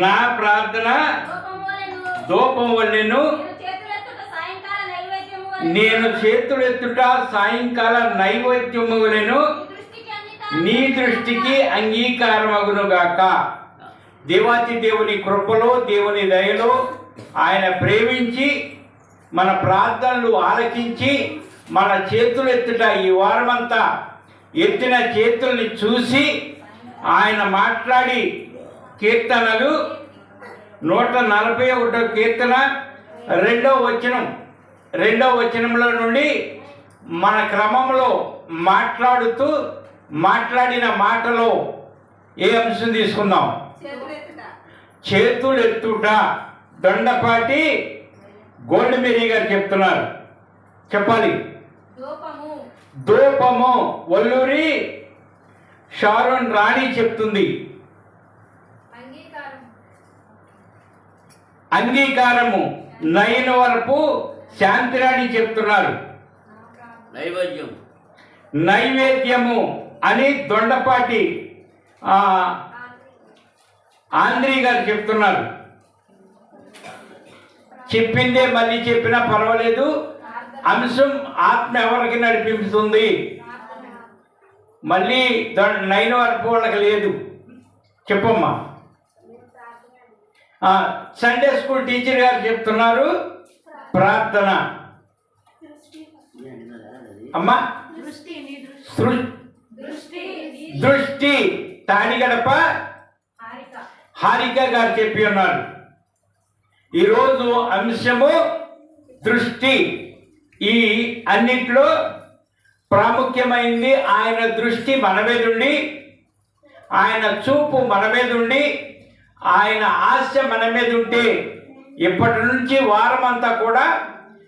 నా ప్రార్థన ధూపం వల్లెను, నేను చేతులెత్తుట సాయంకాల నైవేద్యము వలెను నీ దృష్టికి అంగీకారమగునుగాక. దేవాతి దేవుని కృపలో, దేవుని దయలో ఆయన ప్రేమించి మన ప్రార్థనలు ఆలకించి మన చేతులెత్తుట ఈ వారమంతా ఎత్తిన చేతుల్ని చూసి ఆయన మాట్లాడి కీర్తనలు 141 కీర్తన 2వ వచనంలో నుండి మన క్రమంలో మాట్లాడుతూ మాట్లాడిన మాటలో ఏ అంశం తీసుకుందాం? చేతులెత్తుట. దొండపాటి గోల్డ్మెరీ గారు చెప్తున్నారు, చెప్పాలి. ధూపము వల్లూరి షారోన్ రాణి చెప్తుంది. అంగీకారము నయనవరపు శాంతిరాణి చెప్తున్నారు. నైవేద్యము అని దొండపాటి ఆంధ్రీ గారు చెప్తున్నారు. చెప్పిందే మళ్ళీ చెప్పినా పర్వాలేదు. అంశం ఆత్మ ఎవరికి నడిపిస్తుంది? మళ్ళీ 9 వరకు వాళ్ళకి లేదు. చెప్పమ్మా. సండే స్కూల్ టీచర్ గారు చెప్తున్నారు ప్రార్థన. అమ్మా దృష్టి తాడిగడప హారిక గారు చెప్పి ఉన్నారు. ఈరోజు అంశము దృష్టి. ఈ అన్నిట్లో ప్రాముఖ్యమైంది ఆయన దృష్టి మన మీద ఉండి, ఆయన చూపు మన మీద ఉండి, ఆయన ఆశ మన మీద ఉంటే ఇప్పటి నుంచి వారం అంతా కూడా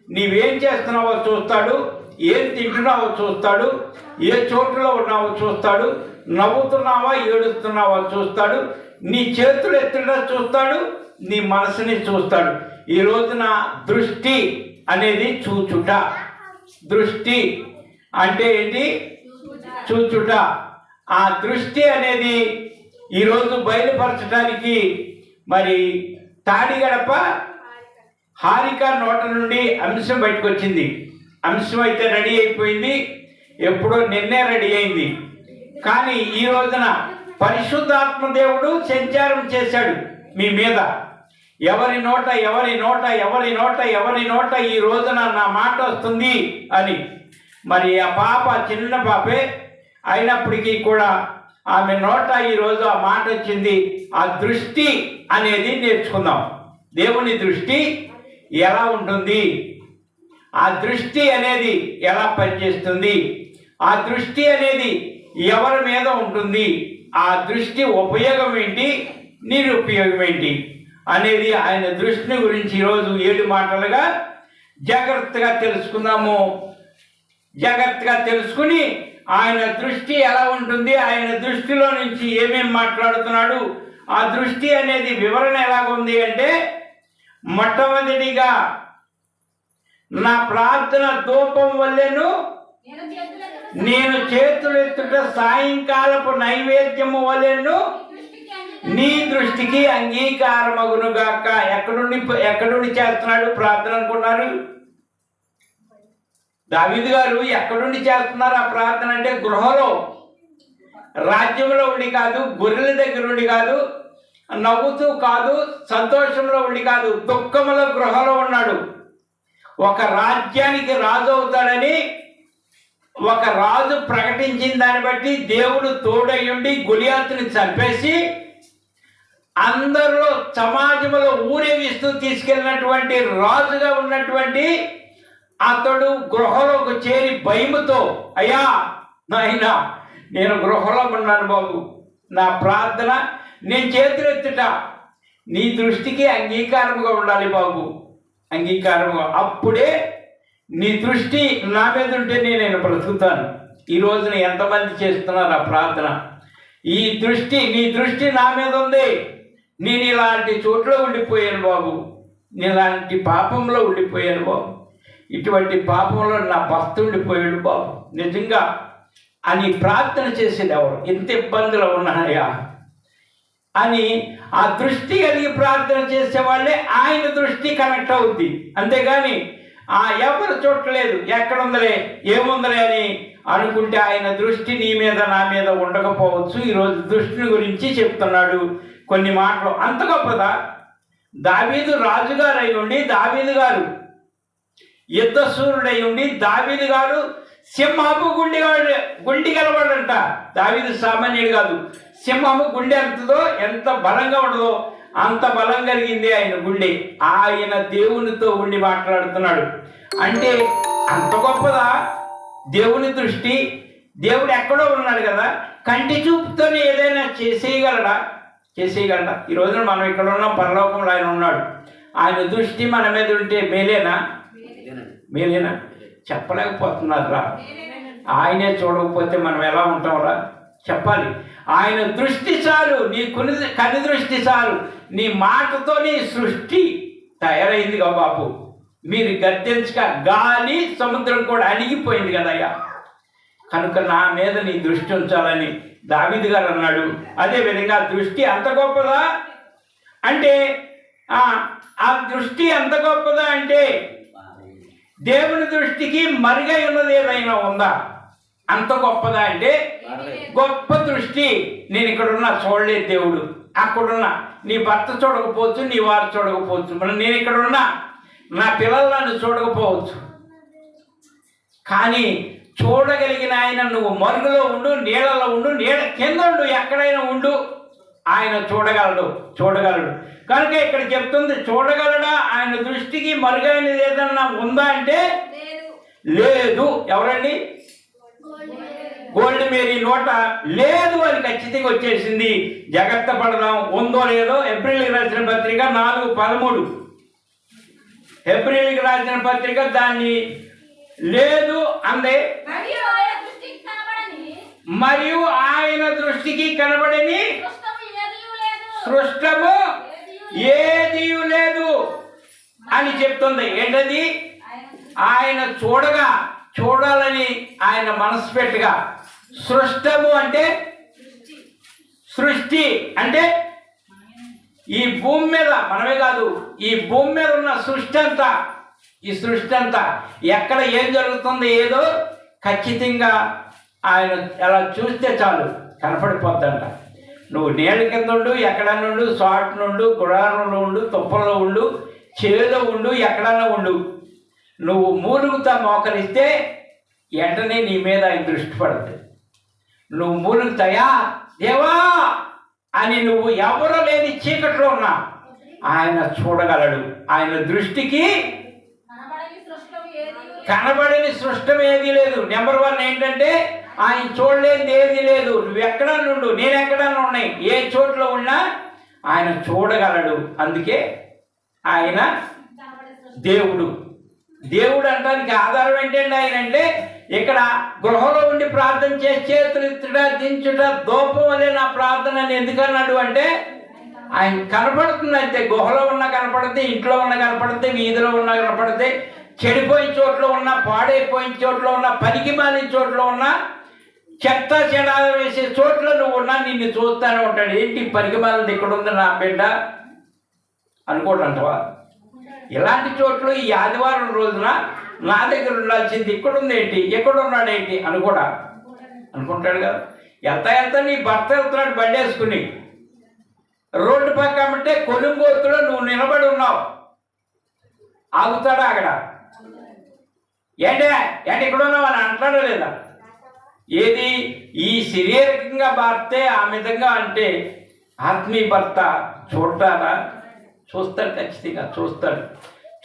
నీవేం చేస్తున్నావో చూస్తాడు, ఏం తింటున్నావో చూస్తాడు, ఏ చోటులో ఉన్నావో చూస్తాడు, నవ్వుతున్నావా ఏడుస్తున్నావా చూస్తాడు, నీ చేతులు ఎత్తుడా చూస్తాడు, నీ మనసుని చూస్తాడు. ఈ రోజున దృష్టి అనేది చూచుట. దృష్టి అంటే ఏంటి? చూచుట. ఆ దృష్టి అనేది ఈరోజు బయలుపరచడానికి మరి తాడిగడప హారిక నోట నుండి అంశం బయటకు వచ్చింది. అంశం అయితే రెడీ అయిపోయింది, ఎప్పుడో నిన్నే రెడీ అయింది. కానీ ఈ రోజున పరిశుద్ధాత్మ దేవుడు సంచారం చేశాడు మీ మీద. ఎవరి నోట ఈ రోజున నా మాట వస్తుంది అని. మరి ఆ పాప చిన్న పాపే అయినప్పటికీ కూడా ఆమె నోట ఈరోజు ఆ మాట వచ్చింది. ఆ దృష్టి అనేది నేర్చుకుందాం. దేవుని దృష్టి ఎలా ఉంటుంది, ఆ దృష్టి అనేది ఎలా పనిచేస్తుంది, ఆ దృష్టి అనేది ఎవరి మీద ఉంటుంది, ఆ దృష్టి ఉపయోగం ఏంటి, నిరుపయోగం ఏంటి అనేది ఆయన దృష్టిని గురించి ఈరోజు 7 మాటలుగా జాగ్రత్తగా తెలుసుకుందాము. జాగ్రత్తగా తెలుసుకుని ఆయన దృష్టి ఎలా ఉంటుంది, ఆయన దృష్టిలో నుంచి ఏమేమి మాట్లాడుతున్నాడు, ఆ దృష్టి అనేది వివరణ ఎలాగుంది అంటే, మొట్టమొదటిగా నా ప్రార్థన ధూపం వల్లెను, నేను చేతులెత్తుట సాయంకాలపు నైవేద్యము వల్లెను నీ దృష్టికి అంగీకారమగునుగాక. ఎక్కడుండి చేస్తున్నాడు ప్రార్థన అనుకున్నారు? దావీదు గారు ఎక్కడుండి చేస్తున్నారు ఆ ప్రార్థన అంటే గృహలో, రాజ్యంలో ఉండి కాదు, గొర్రెల దగ్గర ఉండి కాదు, నవ్వుతూ కాదు, సంతోషంలో ఉండి కాదు, దుఃఖములో గృహలో ఉన్నాడు. ఒక రాజ్యానికి రాజు అవుతాడని ఒక రాజు ప్రకటించిన దాన్ని బట్టి దేవుడు తోడయ్యుండి గొలియాతుని చంపేసి అందరిలో సమాజంలో ఊరేగిస్తూ తీసుకెళ్ళినటువంటి రాజుగా ఉన్నటువంటి అతడు గృహలోకి చేరి భయముతో, అయ్యా నాయనా నేను గృహలో ఉన్నాను బాబు, నా ప్రార్థన నేను చేతులెత్తుట నీ దృష్టికి అంగీకారముగా ఉండాలి బాబు, అంగీకారముగా. అప్పుడే నీ దృష్టి నా మీద ఉంటే నేను బ్రతుకుతాను. ఈ రోజున ఎంతమంది చేస్తున్నారు ఆ ప్రార్థన? ఈ దృష్టి, నీ దృష్టి నా మీద ఉంది, నేను ఇలాంటి చోట్ల ఉండిపోయాను బాబు, నేను ఇలాంటి పాపంలో ఉండిపోయాను బాబు, ఇటువంటి పాపంలో నా భర్త ఉండిపోయాడు బాబు నిజంగా అని ప్రార్థన చేసేది ఎవరు? ఎంత ఇబ్బందులు ఉన్నాయా? అని ఆ దృష్టి కలిగి ప్రార్థన చేసే వాళ్ళే ఆయన దృష్టి కనెక్ట్ అవుద్ది. అంతేగాని ఎవరు చూడలేదు, ఎక్కడుందలే ఏముందలే అని అనుకుంటే ఆయన దృష్టి నీ మీద నా మీద ఉండకపోవచ్చు. ఈరోజు దృష్టిని గురించి చెప్తున్నాడు కొన్ని మాటలు. అంత గొప్పదా? దావీదు రాజుగారు అయి ఉండి, దావీదు గారు యుద్ధశూరుడై ఉండి, దావీదు గారు సింహము గుండి గలవాడంట. దావీదు సామాన్యుడు కాదు. సింహము గుండె ఎంతదో, ఎంత బలంగా ఉండదో అంత బలం కలిగింది ఆయన గుండె. ఆయన దేవునితో ఉండి మాట్లాడుతున్నాడు అంటే అంత గొప్పదా దేవుని దృష్టి? దేవుడు ఎక్కడో ఉన్నాడు కదా, కంటి చూపుతోనే ఏదైనా చేసేయగలడా? ఈ రోజున మనం ఇక్కడ ఉన్నాం, పరలోకంలో ఆయన ఉన్నాడు. ఆయన దృష్టి మన మీద ఉంటే మేలేనా? చెప్పలేకపోతున్నారా? ఆయనే చూడకపోతే మనం ఎలా ఉంటాంరా? చెప్పాలి. ఆయన దృష్టి చాలు, నీ కని దృష్టి చాలు. నీ మాటతో నీ సృష్టి తయారైందిగా బాపు. మీరు గద్దించక గాలి సముద్రం కూడా అణిగిపోయింది కదయ్యా, కనుక నా మీద నీ దృష్టి ఉంచాలని దావీదు గారు అన్నాడు. అదేవిధంగా దృష్టి అంత గొప్పదా అంటే, ఆ దృష్టి అంత గొప్పదా అంటే దేవుని దృష్టికి మరుగై ఉన్నది ఏదైనా ఉందా? అంత గొప్పదా అంటే గొప్ప దృష్టి. నేను ఇక్కడున్నా చూడలేదు దేవుడు, అక్కడున్నా నీ భర్త చూడకపోవచ్చు, నీ వారు చూడకపోవచ్చు, మరి నేను ఇక్కడున్నా నా పిల్లలు నన్ను చూడకపోవచ్చు, కానీ చూడగలిగిన ఆయన నువ్వు మరుగులో ఉండు, నీళ్ళలో ఉండు, నీళ్ళ కింద ఉండు, ఎక్కడైనా ఉండు, ఆయన చూడగలడు. కనుక ఇక్కడ చెప్తుంది చూడగలడా? ఆయన దృష్టికి మరుగైనది ఏదన్నా ఉందా అంటే లేదు. ఎవరండి? గోల్డ్ మేరీ నోట లేదు అని ఖచ్చితంగా వచ్చేసింది. జాగ్రత్త పడదాం, ఉందో లేదో. ఏప్రిల్కి రాసిన పత్రిక 4:13, ఏప్రిల్కి రాసిన పత్రిక దాన్ని లేదు అందే. మరియు ఆయన దృష్టికి కనబడని సృష్టము ఏదీ లేదు అని చెప్తుంది. ఏంటది? ఆయన చూడాలని ఆయన మనసు పెట్టుగా. సృష్టము అంటే సృష్టి అంటే ఈ భూమి మీద, మనమే కాదు, ఈ భూమి మీద ఉన్న సృష్టి అంతా ఎక్కడ ఏం జరుగుతుంది ఏదో ఖచ్చితంగా ఆయన ఎలా చూస్తే చాలు కనపడిపోద్దంట. నువ్వు నీళ్ళ కింద ఉండు, ఎక్కడన్నా ఉండు, షార్ట్ నుండు, గుడారంలో ఉండు, తుప్పల్లో ఉండు, చేలో ఉండు, ఎక్కడన్నా ఉండు, నువ్వు మూలుగుతా మోకరిస్తే వెంటనే నీ మీద ఆయన దృష్టి పడుతుంది. నువ్వు మూలుగుతాయా దేవా అని నువ్వు ఎవరు లేని చీకట్లో ఉన్నా ఆయన చూడగలడు. ఆయన దృష్టికి కనబడని సృష్టం ఏదీ లేదు. నెంబర్ 1 ఏంటంటే ఆయన చూడలేనిది ఏది లేదు. నువ్వు ఎక్కడా నుండు, నేను ఎక్కడన్నా ఉన్నాయి, ఏ చోట్ల ఉన్నా ఆయన చూడగలడు. అందుకే ఆయన దేవుడు అనడానికి ఆధారం ఏంటంటే ఆయన అంటే ఇక్కడ గృహంలో ఉండి ప్రార్థన చేసి చేతులు ఎత్తుట, దించుట, దూపం వలె నా ప్రార్థన అని ఎందుకన్నాడు అంటే ఆయన కనపడుతుంది. అయితే గుహలో ఉన్న కనపడితే, ఇంట్లో ఉన్న కనపడితే, వీధిలో ఉన్న కనపడితే, చెడిపోయిన చోట్ల ఉన్న, పాడైపోయిన చోట్ల ఉన్న, పనికి మాలిన చోట్ల ఉన్న, చెత్త చెడాలు వేసే చోట్ల నువ్వు ఉన్నా నిన్ను చూస్తానే ఉంటాడు. ఏంటి పనికి మాలింది ఇక్కడ ఉంది నా బిడ్డ అనుకోటంటవా? ఇలాంటి చోట్ల ఈ ఆదివారం రోజున నా దగ్గర ఉండాల్సింది ఇక్కడుందేంటి, ఎక్కడున్నాడేంటి అని కూడా అనుకుంటాడు కదా. ఎంత నీ భర్త వెళ్తున్నాడు బండి వేసుకుని రోడ్డు పక్కమంటే కొలుంగోతులో నువ్వు నిలబడి ఉన్నావు, ఆగుతాడా అక్కడ? ఏంటి ఇక్కడ ఉన్నావు అని అంటాడా లేదా? ఏది ఈ శారీరకంగా భర్తే ఆ విధంగా అంటే ఆత్మీయ భర్త చూస్తాడు, ఖచ్చితంగా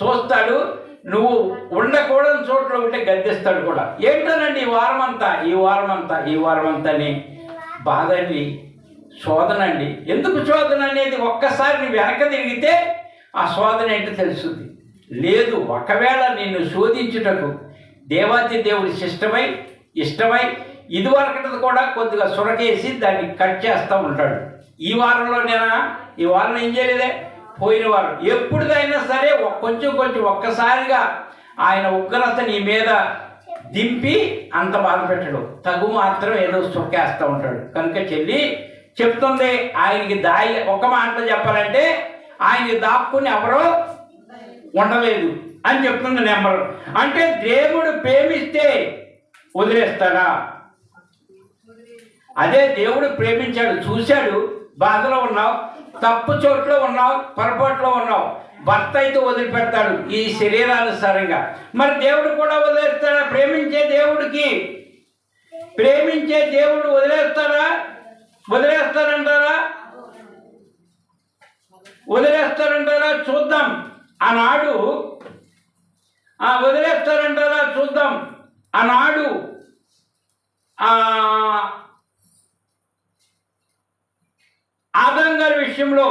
చూస్తాడు. నువ్వు ఉండకూడని చోట్ల ఉంటే గద్దిస్తాడు కూడా. ఏంటోనండి ఈ వారం అంతా అని బాధ అండి, శోధన అండి. ఎందుకు శోధన అనేది ఒక్కసారి నువ్వు వెనక తిరిగితే ఆ శోధన ఏంటో తెలుస్తుంది. లేదు, ఒకవేళ నిన్ను శోధించుటకు దేవాతి దేవుడి ఇష్టమై ఇదివరకటి కూడా కొద్దిగా సురకేసి దాన్ని కట్ చేస్తూ ఉంటాడు. ఈ వారం ఏం చేయలేదే, పోయిన వారం ఎప్పుడుదైనా సరే కొంచెం ఒక్కసారిగా ఆయన ఉగ్రత నీ మీద దింపి అంత బాధ పెట్టడు, తగు మాత్రం ఏదో సుక్కేస్తూ ఉంటాడు. కనుక చెప్తుంది. ఆయనకి ఒక మాటలో చెప్పాలంటే ఆయనకి దాక్కుని ఎవరో ఉండలేదు అని చెప్తుంది నెంబర్. అంటే దేవుడు ప్రేమిస్తే వదిలేస్తాడా? అదే దేవుడు ప్రేమించాడు, చూశాడు, బాధలో ఉన్నావు, తప్పు చోట్లో ఉన్నావు, పొరపాట్లో ఉన్నావు, భర్త అయితే వదిలిపెడతాడు ఈ శరీరానుసారంగా. మరి దేవుడు కూడా వదిలేస్తాడా? ప్రేమించే దేవుడు వదిలేస్తాడా? వదిలేస్తారంటారా? చూద్దాం. ఆనాడు వదిలేస్తారంటారా? చూద్దాం. ఆనాడు ఆదాం గారి విషయంలో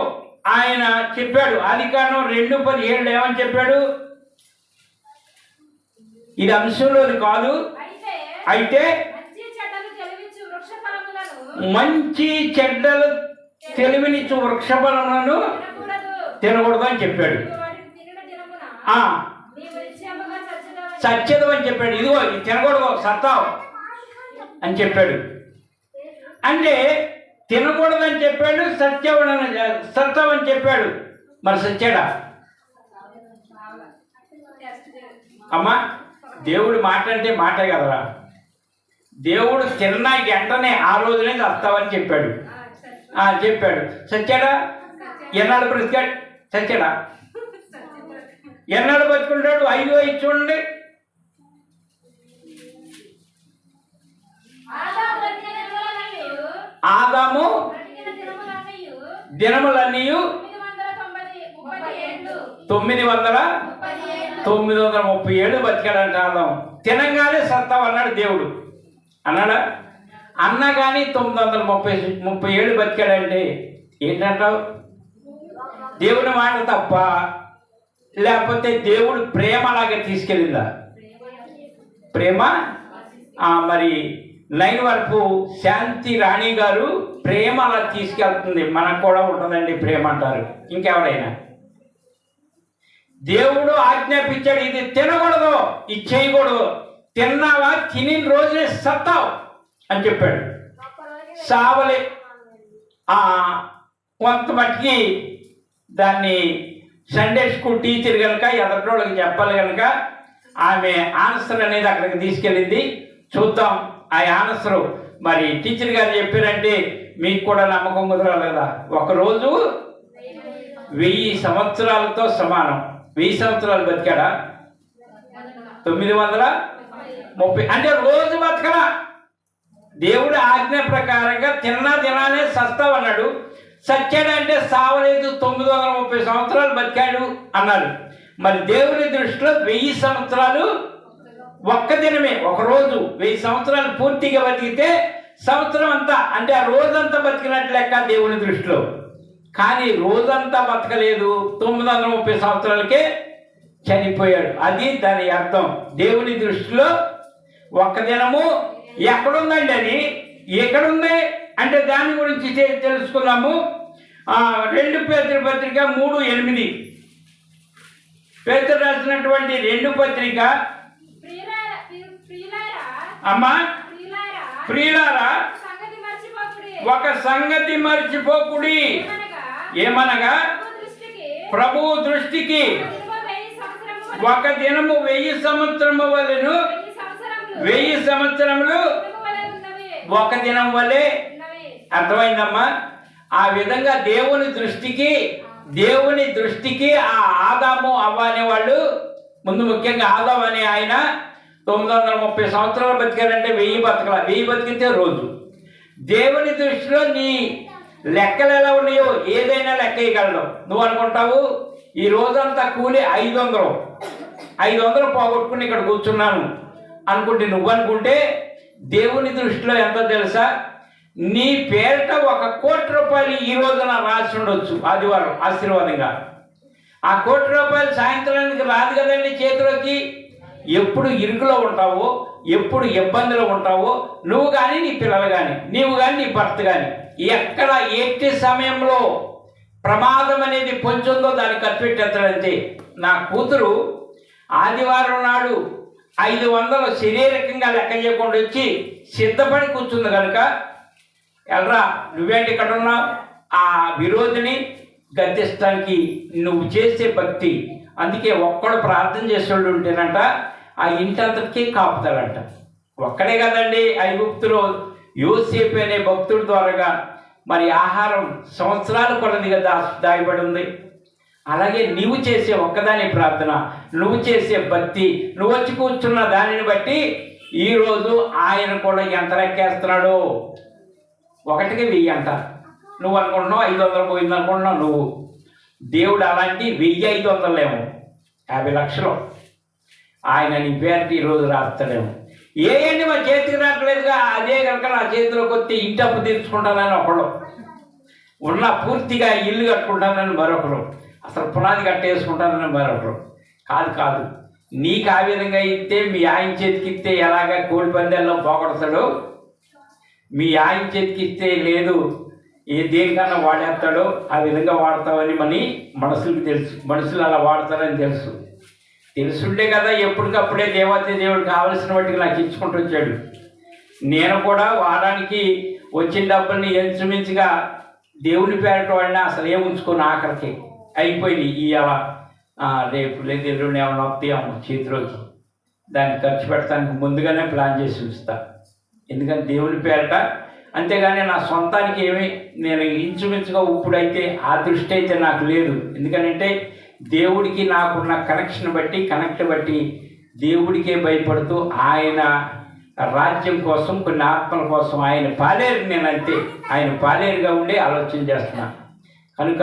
ఆయన చెప్పాడు. ఆదికాండం 2:17 ఏమని చెప్పాడు? ఇది అంశంలోది కాదు. అయితే మంచి చెడ్డలు తెలివినిచ్చు వృక్ష ఫలములను తినకూడదు అని చెప్పాడు. సత్యదు అని చెప్పాడు. ఇదిగో ఇది తినకూడదు, సత్తావు అని చెప్పాడు. అంటే తినకూడదని చెప్పాడు, సత్యం అని చెప్పాడు. మరి సత్యాడా? అమ్మా, దేవుడు మాట అంటే మాటే కదరా. దేవుడు తిన్న వెంటనే ఆ రోజునే వస్తావని చెప్పాడు. చెప్పాడు. సత్యాడా? ఎన్నాడు బ్రతికాడు? సత్యాడా? ఎన్నాడు బతుకుంటాడు? 5 చూడండి. ఆదాము దినములన్నీ 937 బతికాడంట ఆదాం. తినంగానే సత్తావు అన్నాడు దేవుడు. అన్నాడా? అన్నా కానీ 937 బతికాడంటే ఏంటంటావు? దేవుని మాట తప్ప, లేకపోతే దేవుడు ప్రేమ అలాగే తీసుకెళ్ళిందా? ప్రేమ. మరి 9 వరకు శాంతి రాణి గారు ప్రేమ అలా తీసుకెళ్తుంది. మనకు కూడా ఉంటుందండి ప్రేమ అంటారు. ఇంకెవరైనా దేవుడు ఆజ్ఞాపించాడు, ఇది తినకూడదు, ఇది చేయకూడదు, తిన్నావా తినిన రోజునే సత్తావు అని చెప్పాడు. సావలే. కొంత మట్టికి దాన్ని సండే స్కూల్ టీచర్ కనుక ఎదటోళ్ళకి చెప్పాలి కనుక ఆమె ఆన్సర్ అనేది అక్కడికి తీసుకెళ్ళింది. చూద్దాం ఆ ఆన్సర్. మరి టీచర్ గారు చెప్పారంటే మీకు కూడా నమ్మకం కుదరాలి కదా. ఒకరోజు 1000 సంవత్సరాలతో సమానం. 1000 సంవత్సరాలు బతికాడా? 930. అంటే రోజు బతకడా? దేవుడు ఆజ్ఞ ప్రకారంగా తినాలే సస్తావు అన్నాడు. సత్యాడంటే సావలేదు, 930 సంవత్సరాలు బతికాడు అన్నాడు. మరి దేవుని దృష్టిలో 1000 సంవత్సరాలు ఒక్క దినమే, ఒక రోజు. 1000 సంవత్సరాలు పూర్తిగా బతికితే సంవత్సరం అంతా, అంటే ఆ రోజంతా బతికినట్లు లెక్క దేవుని దృష్టిలో. కానీ రోజంతా బతకలేదు, 930 సంవత్సరాలకే చనిపోయాడు. అది దాని అర్థం. దేవుని దృష్టిలో ఒక్క దినము ఎక్కడుందండి? అది ఎక్కడుంది అంటే దాని గురించి తెలుసుకుందాము. 2 పేతురు పత్రిక 3:8. పేతురు రాసినటువంటి 2 పత్రిక. అమ్మా ప్రియులారా, ఒక సంగతి మర్చిపోకుడి. ఏమనగా ప్రభువు దృష్టికి ఒక దినము 1000 సంవత్సరము వలెను, 1000 సంవత్సరములు ఒక దినం వలె. అర్థమైందమ్మా? ఆ విధంగా దేవుని దృష్టికి ఆ ఆదాము అవ్వ అనేవాళ్ళు, ముందు ముఖ్యంగా ఆదాము అనే ఆయన 930 సంవత్సరాలు బతికారంటే 1000 బతకల. 1000 బతికితే రోజు. దేవుని దృష్టిలో నీ లెక్కలు ఎలా ఉన్నాయో ఏదైనా లెక్క వేయగలడు. నువ్వు అనుకుంటావు ఈ రోజంతా కూలి 500 పోగొట్టుకుని ఇక్కడ కూర్చున్నాను అనుకుంటే, నువ్వు అనుకుంటే దేవుని దృష్టిలో ఎంతో తెలుసా? నీ పేరిట 1 కోటి రూపాయలు ఈ రోజున రాసి ఉండొచ్చు, ఆదివారం ఆశీర్వాదంగా. ఆ 1 కోటి రూపాయలు సాయంత్రానికి రాదు కదండి చేతిలోకి. ఎప్పుడు ఇరుకులో ఉంటావో, ఎప్పుడు ఇబ్బందులు ఉంటావో, నువ్వు కానీ నీ పిల్లలు కానీ, నీవు కానీ నీ భర్త కానీ, ఎక్కడ ఎట్టి సమయంలో ప్రమాదం అనేది పొంచుందో దాన్ని ఖర్చు పెట్టేస్తాడంతే. నా కూతురు ఆదివారం నాడు 500 శారీరకంగా లెక్క చేయకుండా వచ్చి సిద్ధపడి కూర్చుంది కనుక ఎల్రా నువ్వేంటి ఇక్కడ ఉన్నావు, ఆ విరోధిని గద్దిస్తానికి నువ్వు చేసే భక్తి. అందుకే ఒక్కడు ప్రార్థన చేసేవాళ్ళు ఉంటేనంట ఆ ఇంటంతటికీ కాపుతాడంట. ఒక్కడే కదండి ఐగుప్తులో యోసేపు అనే భక్తుడి ద్వారాగా మరి ఆహారం సంవత్సరాలు కొలదిగా దాయబడి ఉంది. అలాగే నువ్వు చేసే ఒక్కదాని ప్రార్థన, నువ్వు చేసే భక్తి, నువ్వు వచ్చి కూర్చున్న దానిని బట్టి ఈరోజు ఆయన కూడా ఎంత లెక్కేస్తున్నాడు. 1కి 1000 అంట. నువ్వు అనుకుంటున్నావు 500 పోయింది అనుకుంటున్నావు నువ్వు. దేవుడు అలాంటి 1500 ఏమో 50 లక్షలు ఆయన నీ పేరుకి ఈరోజు రాస్తాడేమో. ఏంటి మా చేతికి రావట్లేదుగా, అదే కనుక నా చేతిలోకి వస్తే ఇంటి అప్పు తీర్చుకుంటానని ఒకడు, ఉన్న పూర్తిగా ఇల్లు కట్టుకుంటానని మరొకరు, అసలు పునాది కట్టేసుకుంటానని మరొకరు. కాదు నీకు ఆ విధంగా ఇస్తే మీ ఆయన చేతికి ఇస్తే ఎలాగా కోడి పందాల్లో పోగొడతాడో, మీ ఆయన చేతికి ఇస్తే లేదు దేనికన్నా వాడేస్తాడో ఆ విధంగా వాడతామని మనసులకు తెలుసు. మనుషులు అలా వాడతారని తెలుసుండే కదా ఎప్పటికప్పుడే దేవాతి దేవుడు కావలసిన వాటికి నాకు ఇచ్చుకుంటూ వచ్చాడు. నేను కూడా వారానికి వచ్చిన డబ్బుల్ని ఎంచుమించుగా దేవుని పేరట వాడినా అసలు ఏముంచుకొని ఆఖరికి అయిపోయింది. ఇవాళ రేపు లేదు ఎల్లుండి ఏమైనా వస్తాయేమో చేతిలోకి, దాన్ని ఖర్చు పెట్టడానికి ముందుగానే ప్లాన్ చేసి ఉంచుతా. ఎందుకంటే దేవుని పేరట, అంతేగాని నా సొంతానికి నేను ఇంచుమించుగా ఇప్పుడైతే ఆ దృష్టి అయితే నాకు లేదు. ఎందుకంటే దేవుడికి నాకున్న కనెక్ట్ బట్టి దేవుడికే భయపడుతూ ఆయన రాజ్యం కోసం, కొన్ని ఆత్మల కోసం ఆయన పాలేరు. నేనంతే ఆయన పాలేరుగా ఉండి ఆలోచన చేస్తున్నా. కనుక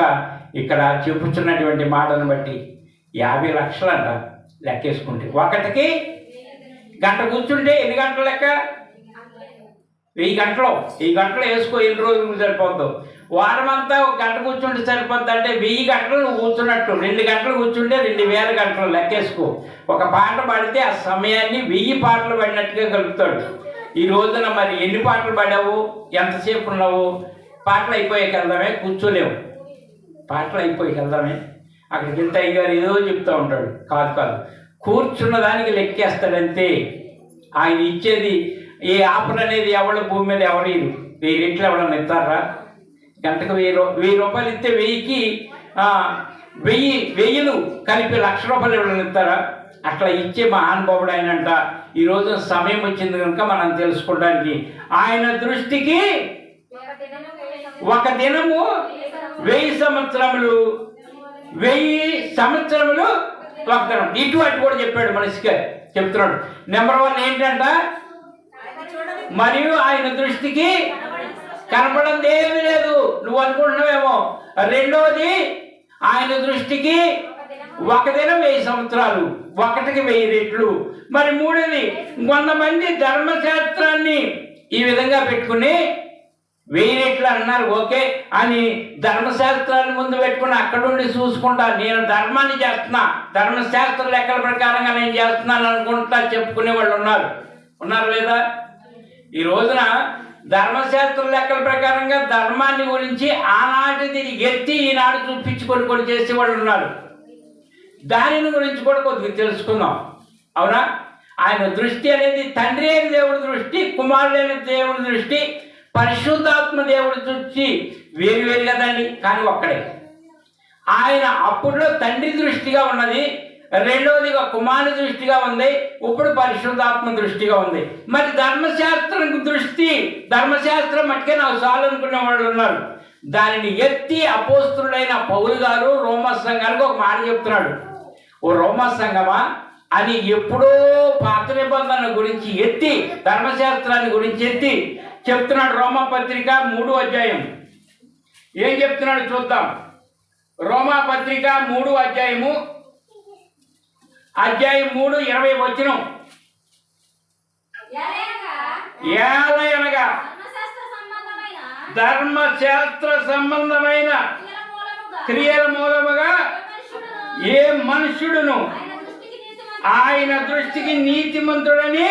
ఇక్కడ చెప్పుచున్నటువంటి మాటను బట్టి 50 లక్షలు అంట లెక్కేసుకుంటే. 1కి గంట కూర్చుంటే ఎన్ని గంటలు లెక్క? 1000 గంటలు. 1000 గంటలు వేసుకో, ఎన్ని రోజులు సరిపోద్దు. వారం అంతా 1 గంట కూర్చుంటే సరిపోద్ది. అంటే 1000 గంటలు నువ్వు కూర్చున్నట్టు. 2 గంటలు కూర్చుంటే 2000 గంటలు లెక్కేసుకో. ఒక పాట పాడితే ఆ సమయాన్ని 1000 పాటలు పడినట్టుగా కలుపుతాడు. ఈ రోజున మరి ఎన్ని పాటలు పాడావు, ఎంతసేపు ఉన్నావు? పాటలు అయిపోయాక వెళ్దామే, కూర్చోలేవు. పాటలు అయిపోయాక వెళ్దామే, అక్కడికి వెళ్తే అయ్యగారు ఏదో చెప్తూ ఉంటాడు. కాదు కూర్చున్న దానికి లెక్కేస్తాడంతే. ఆయన ఇచ్చేది ఏ ఆఫర్ అనేది ఎవరు భూమి మీద ఎవరు 1000 రెట్లు ఎవరన్నా ఇస్తారా? గంటకు 1000 రూపాయలు ఇస్తే 1000కి 1000 కలిపి 1,00,000 రూపాయలు ఎవరైనా ఇస్తారా? అట్లా ఇచ్చే మహానుభావుడు ఆయనంట. ఈరోజు సమయం వచ్చింది కనుక మనం తెలుసుకోవడానికి, ఆయన దృష్టికి ఒక దినము 1000 సంవత్సరములు, 1000 సంవత్సరములు ఒక దినం. ఇటువంటి కూడా చెప్పాడు మనిషిగా చెప్తున్నాడు. నెంబర్ 1 ఏంటంట, మరియు ఆయన దృష్టికి కనపడంది ఏమీ లేదు. నువ్వు అనుకుంటున్నావేమో. రెండవది, ఆయన దృష్టికి ఒక దినం 1000 సంవత్సరాలు, 1కి 1000 రెట్లు. మరి మూడోది, కొంతమంది ధర్మశాస్త్రాన్ని ఈ విధంగా పెట్టుకుని 1000 రెట్లు అన్నారు ఓకే అని ధర్మశాస్త్రాన్ని ముందు పెట్టుకుని అక్కడుండి చూసుకుంటా నేను ధర్మాన్ని చేస్తున్నా, ధర్మశాస్త్ర లెక్కల ప్రకారంగా నేను చేస్తున్నాను అనుకుంటా చెప్పుకునే వాళ్ళు ఉన్నారు లేదా? ఈ రోజున ధర్మశాస్త్ర లెక్కల ప్రకారంగా ధర్మాన్ని గురించి ఆనాటిది ఎత్తి ఈనాడు చూపించుకొని చేసేవాళ్ళు ఉన్నారు. దానిని గురించి కూడా కొద్దిగా తెలుసుకుందాం. అవునా? ఆయన దృష్టి అనేది తండ్రి అయిన దేవుడి దృష్టి, కుమారుడైన దేవుడి దృష్టి, పరిశుద్ధాత్మ దేవుడి దృష్టి వేరు కదండి, కానీ ఒక్కడే. ఆయన అప్పుడులో తండ్రి దృష్టిగా ఉన్నది, రెండవదిగా కుమారుని దృష్టిగా ఉంది, ఇప్పుడు పరిశుద్ధాత్మ దృష్టిగా ఉంది. మరి ధర్మశాస్త్రం మట్టుకే నాకు చాలు అనుకునే వాళ్ళు ఉన్నారు. దానిని ఎత్తి అపోస్తులుడైన పౌలు గారు రోమా సంఘానికి ఒక మాట చెప్తున్నాడు. ఓ రోమా సంఘమా అని ఎప్పుడో పాత నిబంధన గురించి ఎత్తి, ధర్మశాస్త్రాన్ని గురించి ఎత్తి చెప్తున్నాడు. రోమా పత్రిక 3వ అధ్యాయం ఏం చెప్తున్నాడు చూద్దాం. రోమా పత్రిక 3వ అధ్యాయం 3:20 వచనం. ఏలయనగా ధర్మశాస్త్ర సంబంధమైన క్రియల మూలముగా ఏ మనుష్యుడును ఆయన దృష్టికి నీతిమంతుడని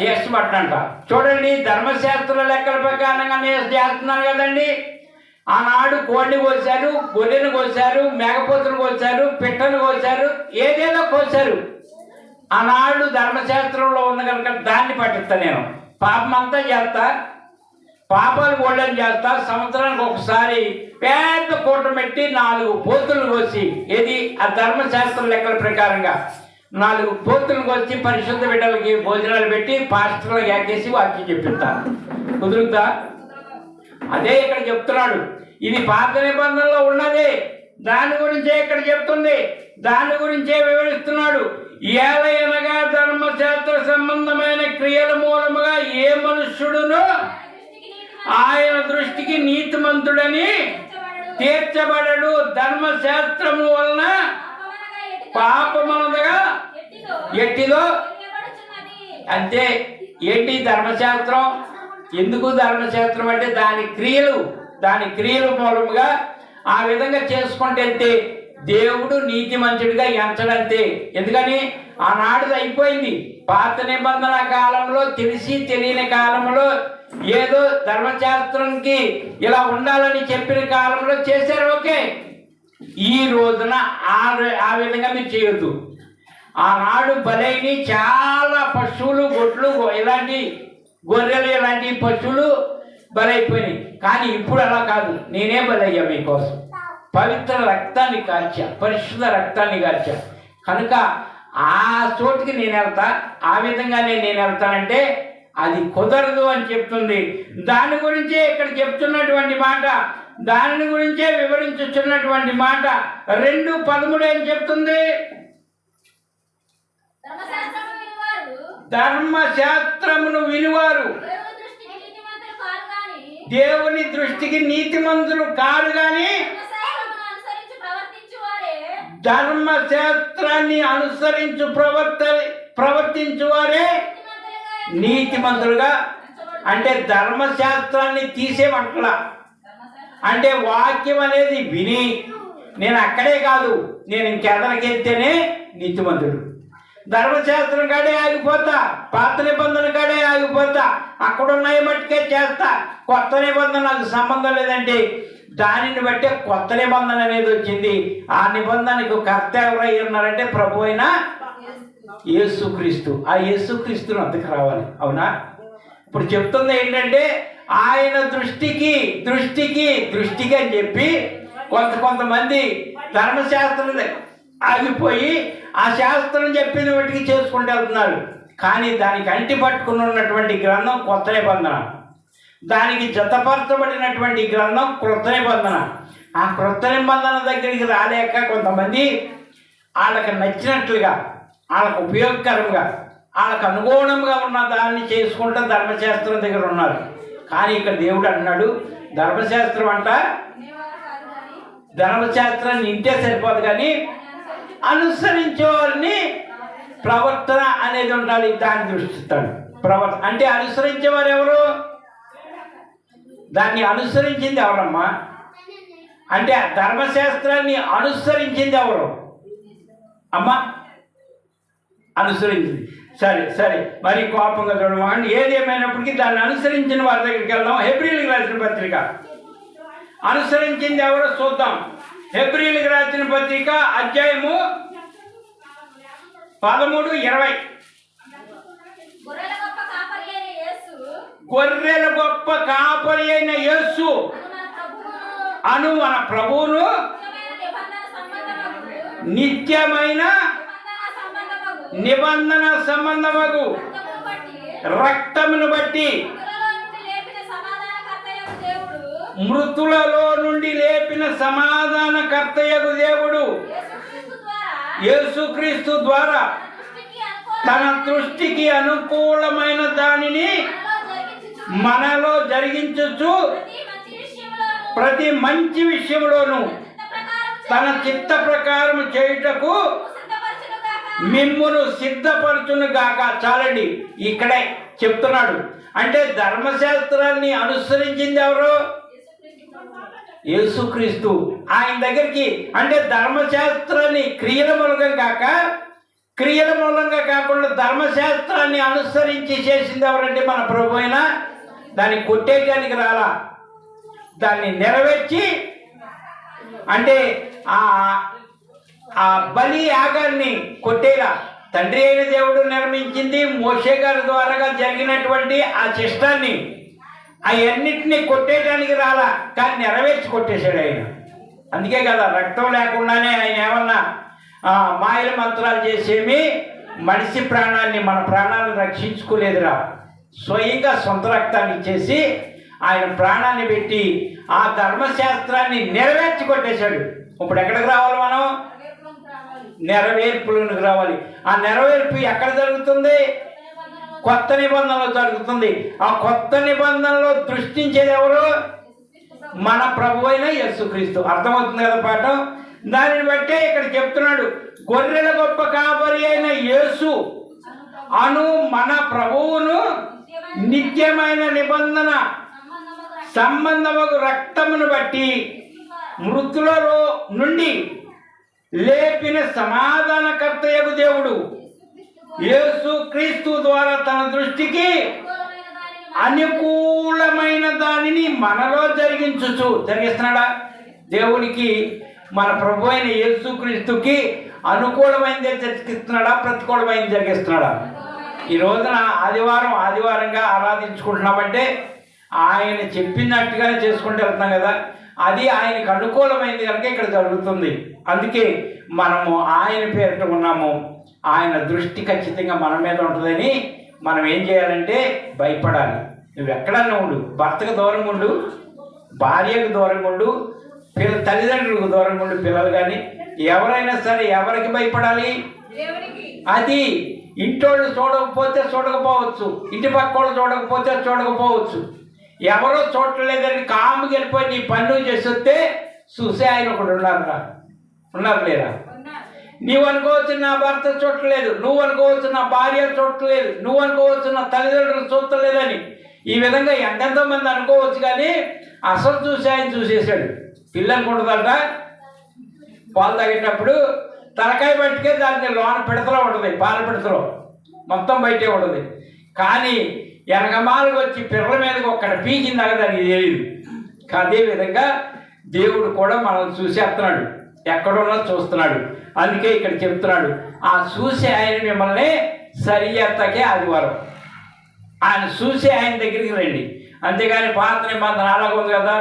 చేస్తబట్టంట. చూడండి, ధర్మశాస్త్ర లెక్కల ప్రకారంగా నేను చేస్తున్నాను కదండి. ఆనాడు కోడిని కోసారు, గొర్రెను కోసారు, మేకపోతులు కోసారు, పిట్టను కోసారు, ఏదేదో కోసారు. ఆనాడు ధర్మశాస్త్రంలో ఉన్న కనుక దాన్ని పట్టిస్తా. నేను పాపం అంతా చేస్తా, పాపాలు గోల్డెన్ చేస్తా. సంవత్సరానికి ఒకసారి పెద్ద కూట పెట్టి 4 పోతులు కోసి, ఏది ఆ ధర్మశాస్త్రం లెక్కల ప్రకారంగా 4 పోతులు కోసి పరిశుద్ధ బిడ్డలకి భోజనాలు పెట్టి పాస్టర్లకు యాకేసి వాక్యం చెప్పిస్తారు. కుదురుతా? అదే ఇక్కడ చెప్తున్నాడు. ఇది పాత నిబంధనలో ఉన్నదే, దాని గురించే ఇక్కడ చెప్తుంది, దాని గురించే వివరిస్తున్నాడు. ఏలయనగా ధర్మశాస్త్ర సంబంధమైన క్రియల మూలముగా ఏ మనుష్యుడును ఆయన దృష్టికి నీతిమంతుడని తీర్చబడడు. ధర్మశాస్త్రము వలన పాపమనగా ఎట్టిదో. అంటే ఏంటి ధర్మశాస్త్రం? ఎందుకు ధర్మశాస్త్రం అంటే దాని క్రియలు మూలముగా ఆ విధంగా చేసుకుంటే దేవుడు నీతిమంతుడిగా ఎంచడంతే. ఎందుకని ఆనాడు అయిపోయింది. పాత నిబంధన కాలంలో తెలిసి తెలియని కాలంలో ఏదో ధర్మశాస్త్రంకి ఇలా ఉండాలని చెప్పిన కాలంలో చేశారు, ఓకే. ఈ రోజున ఆ విధంగా మీరు చేయొద్దు. ఆనాడు బలైని చాలా పశువులు, గొడ్లు, ఇలాంటి గొర్రెలు, ఇలాంటి పశువులు బలైపోయినాయి. కానీ ఇప్పుడు అలా కాదు. నేనే బలయ్యా మీకోసం, పవిత్ర రక్తాన్ని కార్చా, పరిశుద్ధ రక్తాన్ని కార్చా. కనుక ఆ చోటుకి నేను వెళ్తా, ఆ విధంగానే నేను వెళ్తానంటే అది కుదరదు అని చెప్తుంది. దాని గురించే ఇక్కడ చెప్తున్నటువంటి మాట, దాని గురించే వివరించుతున్నటువంటి మాట. 2:13 ఏం చెప్తుంది? ధర్మశాస్త్రమును వినువారు దేవుని దృష్టికి నీతిమంతులు కారు గాని ధర్మశాస్త్రాన్ని అనుసరించు ప్రవర్తించువారే నీతిమంతులుగా. అంటే ధర్మశాస్త్రాన్ని తీసేమంటలా. అంటే వాక్యం అనేది విని నేను అక్కడే కాదు, నేను ఇంకెదరికెళ్తేనే నీతిమంతుడు. ధర్మశాస్త్రం కాడే ఆగిపోతా, పాత నిబంధన కాడే ఆగిపోతా, అక్కడ ఉన్నాయి మట్టుకే చేస్తా, కొత్త నిబంధన నాకు సంబంధం లేదంటే దానిని బట్టే కొత్త నిబంధన అనేది వచ్చింది. ఆ నిబంధనకు కర్త ఎవరై ఉన్నారంటే ప్రభు అయిన యేసుక్రీస్తు. ఆ యేసుక్రీస్తును అందుకు రావాలి, అవునా? ఇప్పుడు చెప్తుంది ఏంటంటే ఆయన దృష్టికి అని చెప్పి కొంతమంది ధర్మశాస్త్రం ఆగిపోయి ఆ శాస్త్రం చెప్పిన వాటికి చేసుకుంటూ వెళ్తున్నారు. కానీ దానికి అంటి పట్టుకుని ఉన్నటువంటి గ్రంథం కొత్త నిబంధన, దానికి జతపరచబడినటువంటి గ్రంథం క్రొత్త నిబంధన. ఆ క్రొత్త నిబంధన దగ్గరికి రాలేక కొంతమంది వాళ్ళకి నచ్చినట్లుగా, వాళ్ళకు ఉపయోగకరంగా, వాళ్ళకు అనుగుణంగా ఉన్న దాన్ని చేసుకుంటూ ధర్మశాస్త్రం దగ్గర ఉన్నారు. కానీ ఇక్కడ దేవుడు అన్నాడు, ధర్మశాస్త్రం అంట, ధర్మశాస్త్రాన్ని ఇంటే సరిపోదు కానీ అనుసరించేవారిని ప్రవర్తన అనేది ఉండాలి. దాన్ని దృష్టిస్తాడు. ప్రవర్తన అంటే అనుసరించేవారు ఎవరు? దాన్ని అనుసరించింది ఎవరమ్మా అంటే ధర్మశాస్త్రాన్ని అనుసరించింది ఎవరు అమ్మా? అనుసరించింది. సరే మరి కోపంగా చూడమండి. ఏది ఏమైనప్పటికీ దాన్ని అనుసరించిన వారి దగ్గరికి వెళ్దాం. హెబ్రీయులకు రాసిన పత్రిక అనుసరించింది ఎవరో చూద్దాం. హెబ్రీయులకు రాసిన పత్రిక అధ్యాయము 13:20. గొర్రెల గొప్ప కాపరి అయిన యేసు అను మన ప్రభువును నిత్యమైన నిబంధన సంబంధమగు రక్తమును బట్టి మృతులలో నుండి లేపిన సమాధానకర్తయగు దేవుడు యేసుక్రీస్తు ద్వారా తన దృష్టికి అనుకూలమైన దానిని మనలో జరిగించు ప్రతి మంచి విషయంలోనూ తన చిత్త ప్రకారం చేయుటకు మిమ్మును సిద్ధపరచును గాక. చాలండి, ఇక్కడే చెప్తున్నాడు. అంటే ధర్మశాస్త్రాన్ని అనుసరించింది ఎవరు? యేసుక్రీస్తు. ఆయన దగ్గరికి అంటే ధర్మశాస్త్రాన్ని క్రియల మూలంగా కాకుండా ధర్మశాస్త్రాన్ని అనుసరించి చేసింది ఎవరంటే మన ప్రభు అయినా. దాన్ని కొట్టేయడానికి రాలా, దాన్ని నెరవేర్చి అంటే ఆ బలి యాగాన్ని కొట్టేలా తండ్రి అయిన దేవుడు నిర్మించింది. మోషే గారి ద్వారా జరిగినటువంటి ఆ చిష్టాన్ని అవన్నిటినీ కొట్టేయడానికి రాలా, కానీ నెరవేర్చి కొట్టేశాడు ఆయన. అందుకే కదా రక్తం లేకుండానే ఆయన ఏమన్నా మాయల మంత్రాలు చేసేమి మనిషి ప్రాణాన్ని, మన ప్రాణాలను రక్షించుకోలేదురా. స్వయంగా సొంత రక్తాన్ని ఇచ్చేసి ఆయన ప్రాణాన్ని పెట్టి ఆ ధర్మశాస్త్రాన్ని నెరవేర్చి కొట్టేశాడు. ఇప్పుడు ఎక్కడికి రావాలి మనం? నెరవేర్పులకు రావాలి. ఆ నెరవేర్పు ఎక్కడ జరుగుతుంది? కొత్త నిబంధనలో జరుగుతుంది. ఆ కొత్త నిబంధనలో దృష్టించేది ఎవరు? మన ప్రభు అయిన యేసుక్రీస్తు. అర్థమవుతుంది కదా పాఠం? దానిని బట్టే ఇక్కడ చెప్తున్నాడు, గొర్రెల గొప్ప కాపరి అయిన యేసు అను మన ప్రభువును నిత్యమైన నిబంధన సంబంధము రక్తమును బట్టి మృతులలో నుండి లేపిన సమాధానకర్తయగు దేవుడు యేసు క్రీస్తు ద్వారా తన దృష్టికి అనుకూలమైన దానిని మనలో జరిగిస్తున్నాడా? దేవునికి మన ప్రభు అయిన యేసు క్రీస్తుకి అనుకూలమైనదే జరిగిస్తున్నాడా, ప్రతికూలమైనది జరిగిస్తున్నాడా? ఈ రోజున ఆదివారంగా ఆరాధించుకుంటున్నామంటే ఆయన చెప్పినట్టుగానే చేసుకుంటూ వెళ్తున్నాం కదా. అది ఆయనకు అనుకూలమైనది కనుక ఇక్కడ జరుగుతుంది. అందుకే మనము ఆయన పేరిట ఉన్నాము. ఆయన దృష్టి ఖచ్చితంగా మన మీద ఉంటుందని మనం ఏం చేయాలంటే భయపడాలి. నువ్వు ఎక్కడన్నా ఉండు, భర్తకు దూరంగా ఉండు, భార్యకు దూరంగా ఉండు, తల్లిదండ్రులకు దూరంగా ఉండు, పిల్లలు కానీ ఎవరైనా సరే ఎవరికి భయపడాలి? అది ఇంటోళ్ళు చూడకపోవచ్చు, ఇంటి పక్క వాళ్ళు చూడకపోవచ్చు, ఎవరో చూడలేదని కాముకి వెళ్ళిపోయి నీ పన్ను చేసి వస్తే చూసే ఆయన ఒకడు ఉన్నారు లేరా? నీవు అనుకోవచ్చు నా భర్త చూడలేదు, నువ్వు అనుకోవచ్చు నా భార్య చూడలేదు, నువ్వు అనుకోవచ్చు నా తల్లిదండ్రులు చూడలేదని. ఈ విధంగా ఎంతెంతో మంది అనుకోవచ్చు, కానీ అసలు చూసి ఆయన చూసేశాడు. పిల్లలు ఉండదంట, పాలు తాగేటప్పుడు తలకాయ పట్టుకే దాన్ని లోన పిడతలో ఉంటుంది, పాల పిడతలో మొత్తం బయటే ఉంటుంది. కానీ వెనకమాలకు వచ్చి పిల్లల మీదకి ఒక్కడ పీకిందాక దానికి తెలియదు. అదేవిధంగా దేవుడు కూడా మనం చూసేస్తున్నాడు, ఎక్కడున్నా చూస్తున్నాడు. అందుకే ఇక్కడ చెప్తున్నాడు, ఆ చూసే ఆయన మిమ్మల్ని సరియత్తకే ఆదివారం ఆయన చూసే ఆయన దగ్గరికి రండి. అంతేగాని పాత నిబంధన అలాగుంది కదా,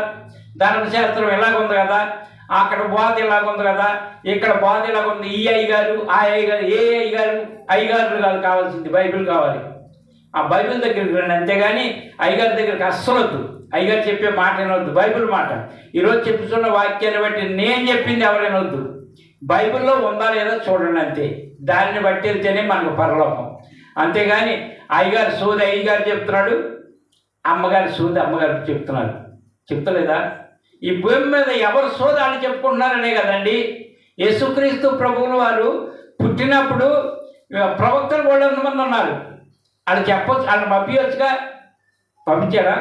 ధర్మశాస్త్రం ఇలాగుంది కదా, అక్కడ బోధ ఇలాగుంది కదా, ఇక్కడ బోధ ఇలాగుంది, ఈ అయ్యగారు ఆ అయ్యగారు, ఏ అయ్యగారులు కాదు కావాల్సింది, బైబిల్ కావాలి. ఆ బైబిల్ దగ్గరికి రండి. అంతేగాని అయ్యగారి దగ్గరికి అస్సలు వద్దు. అయ్యగారు చెప్పే మాట వినవద్దు, బైబిల్ మాట. ఈరోజు చెప్పుతున్న వాక్యాన్ని బట్టి నేను చెప్పింది ఎవరైనా వద్దు, బైబిల్లో ఉందా లేదా చూడండి అంతే. దానిని బట్టి వెళ్తేనే మనకు పరలోకం. అంతేగాని అయ్యగారు సోది అయ్యగారు చెప్తున్నాడు, అమ్మగారి సోది అమ్మగారు చెప్తలేదా? ఈ భూమి మీద ఎవరు సోది వాళ్ళు చెప్పుకుంటున్నారనే కదండి. యేసుక్రీస్తు ప్రభువులు వారు పుట్టినప్పుడు ప్రవక్తలు కూడా మంది ఉన్నారు. వాళ్ళు చెప్పొచ్చు, వాళ్ళు పంపించచ్చుగా, పంపించాడా?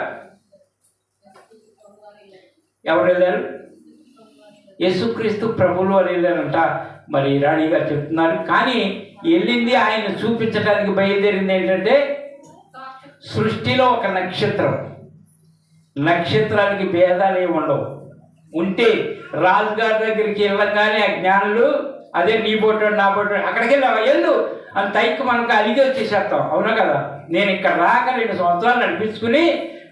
ఎవరు వెళ్ళారు? యేసుక్రీస్తు ప్రభువులు వారు వెళ్ళారంట. మరి రాణి గారు చెప్తున్నారు. కానీ వెళ్ళింది ఆయన చూపించడానికి బయలుదేరింది ఏంటంటే సృష్టిలో ఒక నక్షత్రానికి భేదాలు ఏమి ఉండవు. ఉంటే రాజుగారి దగ్గరికి వెళ్ళంగానే ఆ జ్ఞానులు అదే నీ బోటాడు నా బోటాడు అక్కడికి వెళ్ళు అని తైకి మనకు అలిగి వచ్చేసేస్తాం. అవునా కదా? నేను ఇక్కడ రాక 2 సంవత్సరాలు నడిపించుకుని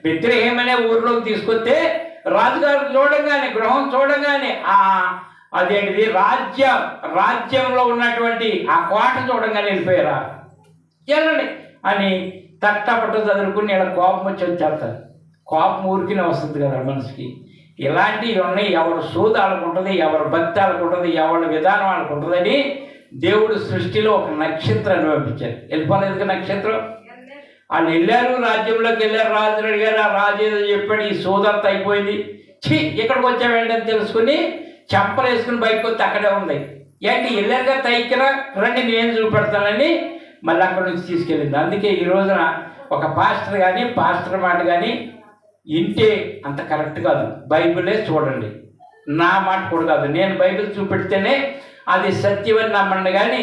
బెత్లెహేమనే ఊరిలోకి తీసుకొస్తే రాజుగారు చూడంగానే, గృహం చూడంగానే అదేంటిది రాజ్యంలో ఉన్నటువంటి ఆ కోట చూడంగానే వెళ్ళిపోయారా, వెళ్ళండి అని తట్టపట్టు చదువుకుని ఇలా కోపం వచ్చేస్తారు. కోపం ఊరికినే వస్తుంది కదా మనిషికి. ఇలాంటివి ఉన్నాయి. ఎవరు సోది ఆడుకుంటుంది, ఎవరు భక్తి ఆడుకుంటుంది, ఎవరి విధానం ఆడుకుంటుందని దేవుడు సృష్టిలో ఒక నక్షత్రాన్ని పంపించారు. వెళ్ళిపోలేదు నక్షత్రం. వాళ్ళు వెళ్ళారు, రాజ్యంలోకి వెళ్ళారు, రాజు అడిగారు, ఆ రాజు ఏదో చెప్పాడు, ఈ సోదంతా అయిపోయింది, ఇక్కడికి వచ్చామండి అని తెలుసుకుని చెంపలు వేసుకుని బయటకు వస్తే అక్కడే ఉంది. ఏంటి వెళ్ళారుగా తైకిరా రండి నేను చూపెడతానని మళ్ళీ అక్కడి నుంచి తీసుకెళ్ళింది. అందుకే ఈ రోజున ఒక పాస్టర్ మాట కానీ ఇంటే అంత కరెక్ట్ కాదు. బైబిలే చూడండి, నా మాట కూడా కాదు. నేను బైబిల్ చూపెడితేనే అది సత్యమని నమ్మండి, కానీ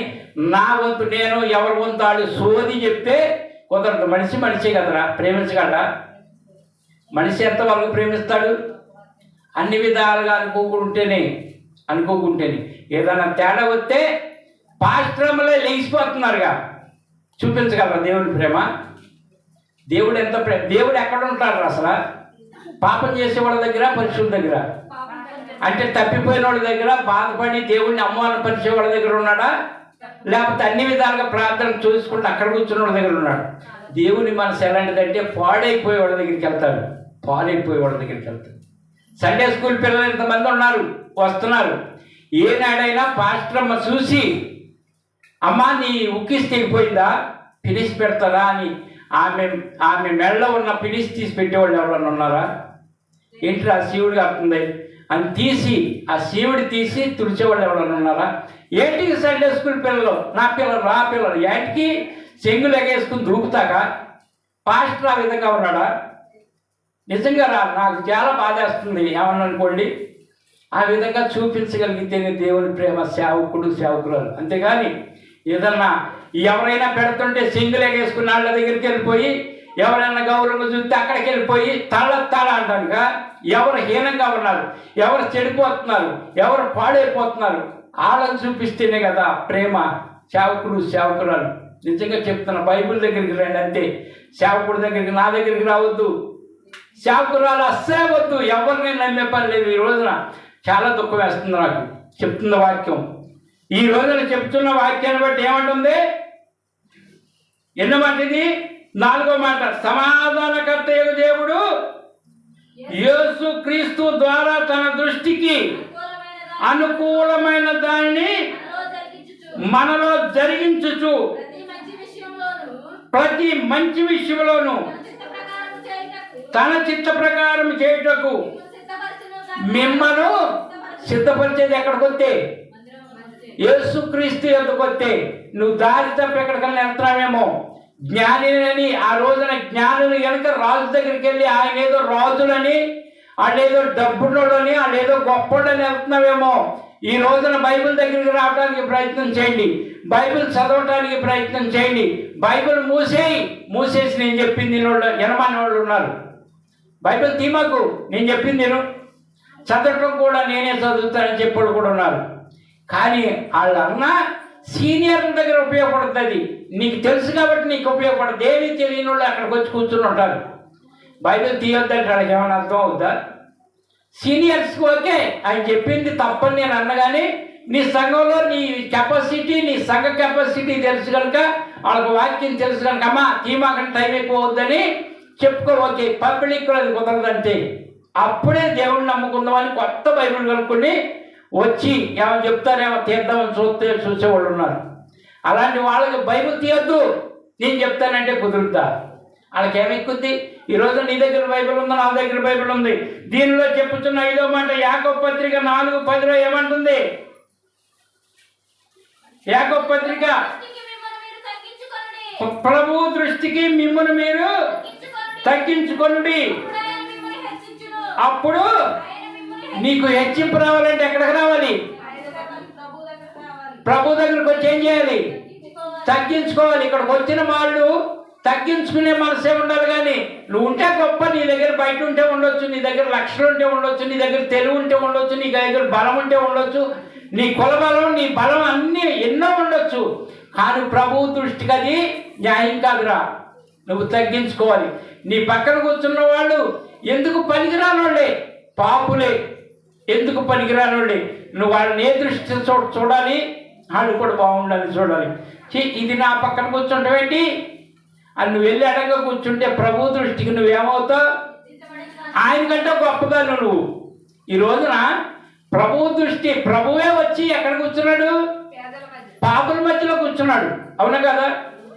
నా వంతు నేను ఎవరి వంతు వాళ్ళు సోది చెప్తే కుదరదు. మనిషి కదరా, ప్రేమించగలరా? మనిషి ఎంతవరకు ప్రేమిస్తాడు? అన్ని విధాలుగా అనుకోకుంటేనే ఏదైనా తేడా వస్తే పాశ్రమలే లేచిపోతున్నారుగా. చూపించగలరా దేవుని ప్రేమ? దేవుడు ఎంత దేవుడు ఎక్కడ ఉంటాడు అసలు? పాపం చేసే వాళ్ళ దగ్గర, పరీక్షల దగ్గర? అంటే తప్పిపోయిన వాళ్ళ దగ్గర, బాధపడి దేవుడిని అవమానపరిచే వాళ్ళ దగ్గర ఉన్నాడా? లేకపోతే అన్ని విధాలుగా ప్రార్థన చూసుకుంటూ అక్కడ కూర్చున్న వాళ్ళ దగ్గర ఉన్నాడు? దేవుని మనసు ఎలాంటిదంటే పాడైపోయే వాళ్ళ దగ్గరికి వెళ్తాడు. పాడైపోయే వాళ్ళ దగ్గరికి వెళ్తాడు. సండే స్కూల్ పిల్లలు ఇంతమంది ఉన్నారు, వస్తున్నారు. ఏనాడైనా పాస్టర్ అమ్మ చూసి, అమ్మ నీ ఉక్కిసి తెగిపోయిందా, పిలిచి పెడతారా అని ఆమె మెడలో ఉన్న పిలిచి తీసి పెట్టేవాళ్ళు ఎవరన్నా ఉన్నారా? ఏంటి ఆ శివుడికి అవుతుంది అని తీసి, ఆ శివుడి తీసి తుడిచేవాళ్ళు ఎవరన్నా ఉన్నారా? ఏంటికి సండే స్కూల్ పిల్లలు, నా పిల్లలు, ఆ పిల్లలు ఏంటికి చెంగులు ఎగేసుకుని దూకుతాక పాస్టర్ ఆ విధంగా ఉన్నాడా? నిజంగా నాకు చాలా బాధేస్తుంది. ఏమన్నా అనుకోండి, ఆ విధంగా చూపించగలిగితేనే దేవుని ప్రేమ సేవకుడు, సేవకురాలు. అంతేగాని ఏదన్నా ఎవరైనా పెడుతుంటే సింగులు ఎగేసుకున్న వాళ్ళ దగ్గరికి వెళ్ళిపోయి, ఎవరైనా గౌరవంగా చూస్తే అక్కడికి వెళ్ళిపోయి తల అంటానుక ఎవరు హీనంగా ఉన్నారు, ఎవరు చెడిపోతున్నారు, ఎవరు పాడైపోతున్నారు, వాళ్ళని చూపిస్తేనే కదా ప్రేమ. సేవకుడు, సేవకురాలు నిజంగా చెప్తున్నా, బైబిల్ దగ్గరికి రండి అంతే. సేవకుడి దగ్గరికి, నా దగ్గరికి రావద్దు. సేవకురాలు అస్సలే వద్దు. ఎవరిని నమ్మే పని లేదు. ఈ రోజున చాలా దుఃఖం వేస్తుంది నాకు చెప్తున్న వాక్యం. ఈ రోజున చెప్తున్న వాక్యాన్ని బట్టి ఏమంటుంది? ఎన్నో మాట ఇది? 4వ మాట. సమాధానకర్త యొక్క దేవుడు యేసు క్రీస్తు ద్వారా తన దృష్టికి అనుకూలమైన దానిని మనలో జరిగించుచు ప్రతి మంచి విషయంలోను తన చిత్త ప్రకారం చేయుటకు మిమ్మల్ని సిద్ధపరిచేది ఎక్కడికి వస్తే? యేసుక్రీస్తు ఎందుకు వస్తే? నువ్వు దారి తప్ప ఎక్కడికన్నా వెళ్తున్నావేమో. జ్ఞానిని ఆ రోజున జ్ఞానులు కనుక రాజు దగ్గరికి వెళ్ళి ఆయన ఏదో రాజులని, వాళ్ళేదో డబ్బులని, వాళ్ళేదో గొప్పలని వెళ్తున్నావేమో. ఈ రోజున బైబిల్ దగ్గరికి రావడానికి ప్రయత్నం చేయండి. బైబిల్ చదవటానికి ప్రయత్నం చేయండి. బైబిల్ మూసేసి నేను చెప్పింది ఎనమాని వాళ్ళు ఉన్నారు. బైబిల్ తీమాకు, నేను చెప్పింది నేను చదవటం కూడా నేనే చదువుతానని చెప్పాడు కూడా ఉన్నారు. కానీ వాళ్ళన్నా సీనియర్ల దగ్గర ఉపయోగపడుతుంది. అది నీకు తెలుసు కాబట్టి నీకు ఉపయోగపడదు. ఏమీ తెలియని వాళ్ళు అక్కడికి వచ్చి కూర్చుని ఉంటారు. బైబిల్ తీయొద్దంటే వాళ్ళకి ఏమైనా అర్థం అవుద్దా? సీనియర్స్కి ఓకే, ఆయన చెప్పింది తప్పని నేను అన్నగాని, నీ సంఘంలో నీ కెపాసిటీ, నీ సంఘ కెపాసిటీ తెలుసు కనుక, వాళ్ళకి వాక్యం తెలుసు కనుక, అమ్మా తీమాకంటే టైం ఎక్కువ అవుద్దని చెప్పుకో, ఓకే. పబ్లిక్ అది కుదరదంటే అప్పుడే దేవుడిని నమ్ముకుందామని కొత్త బైబిల్ కనుక్కొని వచ్చి ఏమో చెప్తారేమో తీద్దామని చూసేవాళ్ళు ఉన్నారు. అలాంటి వాళ్ళకి బైబిల్ తీయొద్దు నేను చెప్తానంటే కుదురుద్దా? వాళ్ళకి ఏమెక్కుద్ది? ఈరోజు నీ దగ్గర బైబిల్ ఉందా, నా దగ్గర బైబిల్ ఉంది. దీనిలో చెప్పుతున్న 5వ మాట యాకోబు పత్రిక 4:10 ఏమంటుంది? యాకోబు పత్రిక, ప్రభు దృష్టికి మిమ్మల్ని మీరు తగ్గించుకోండి, అప్పుడు నీకు హెచ్చింపు రావాలంటే ఎక్కడికి రావాలి? ప్రభు దగ్గరకు వచ్చి ఏం చేయాలి? తగ్గించుకోవాలి. ఇక్కడికి వచ్చిన వాళ్ళు తగ్గించుకునే మనసే ఉండాలి. కానీ నువ్వు ఉంటే గొప్ప, నీ దగ్గర బయట ఉంటే ఉండొచ్చు, నీ దగ్గర లక్షలు ఉంటే ఉండొచ్చు, నీ దగ్గర తెలివి ఉంటే ఉండొచ్చు, నీ దగ్గర బలం ఉంటే ఉండొచ్చు, నీ కుల బలం, నీ బలం అన్నీ ఎన్నో ఉండొచ్చు. కానీ ప్రభు దృష్టికి అది న్యాయం కాదురా. నువ్వు తగ్గించుకోవాలి. నీ పక్కన కూర్చున్న వాళ్ళు ఎందుకు పనికిరానోళ్ళే, పాపులే, ఎందుకు పనికిరానోళ్ళే. నువ్వు వాళ్ళని ఏ దృష్టి చూడాలి? వాళ్ళు కూడా బాగుండాలి చూడాలి. ఇది నా పక్కన కూర్చుంటావేంటి అని నువ్వు వెళ్ళి అడగ కూర్చుంటే ప్రభు దృష్టికి నువ్వేమవుతావు? ఆయనకంటే గొప్పగా నువ్వు. ఈ రోజున ప్రభు దృష్టి, ప్రభువే వచ్చి ఎక్కడ కూర్చున్నాడు? పాపుల మధ్యలో కూర్చున్నాడు. అవునా కదా?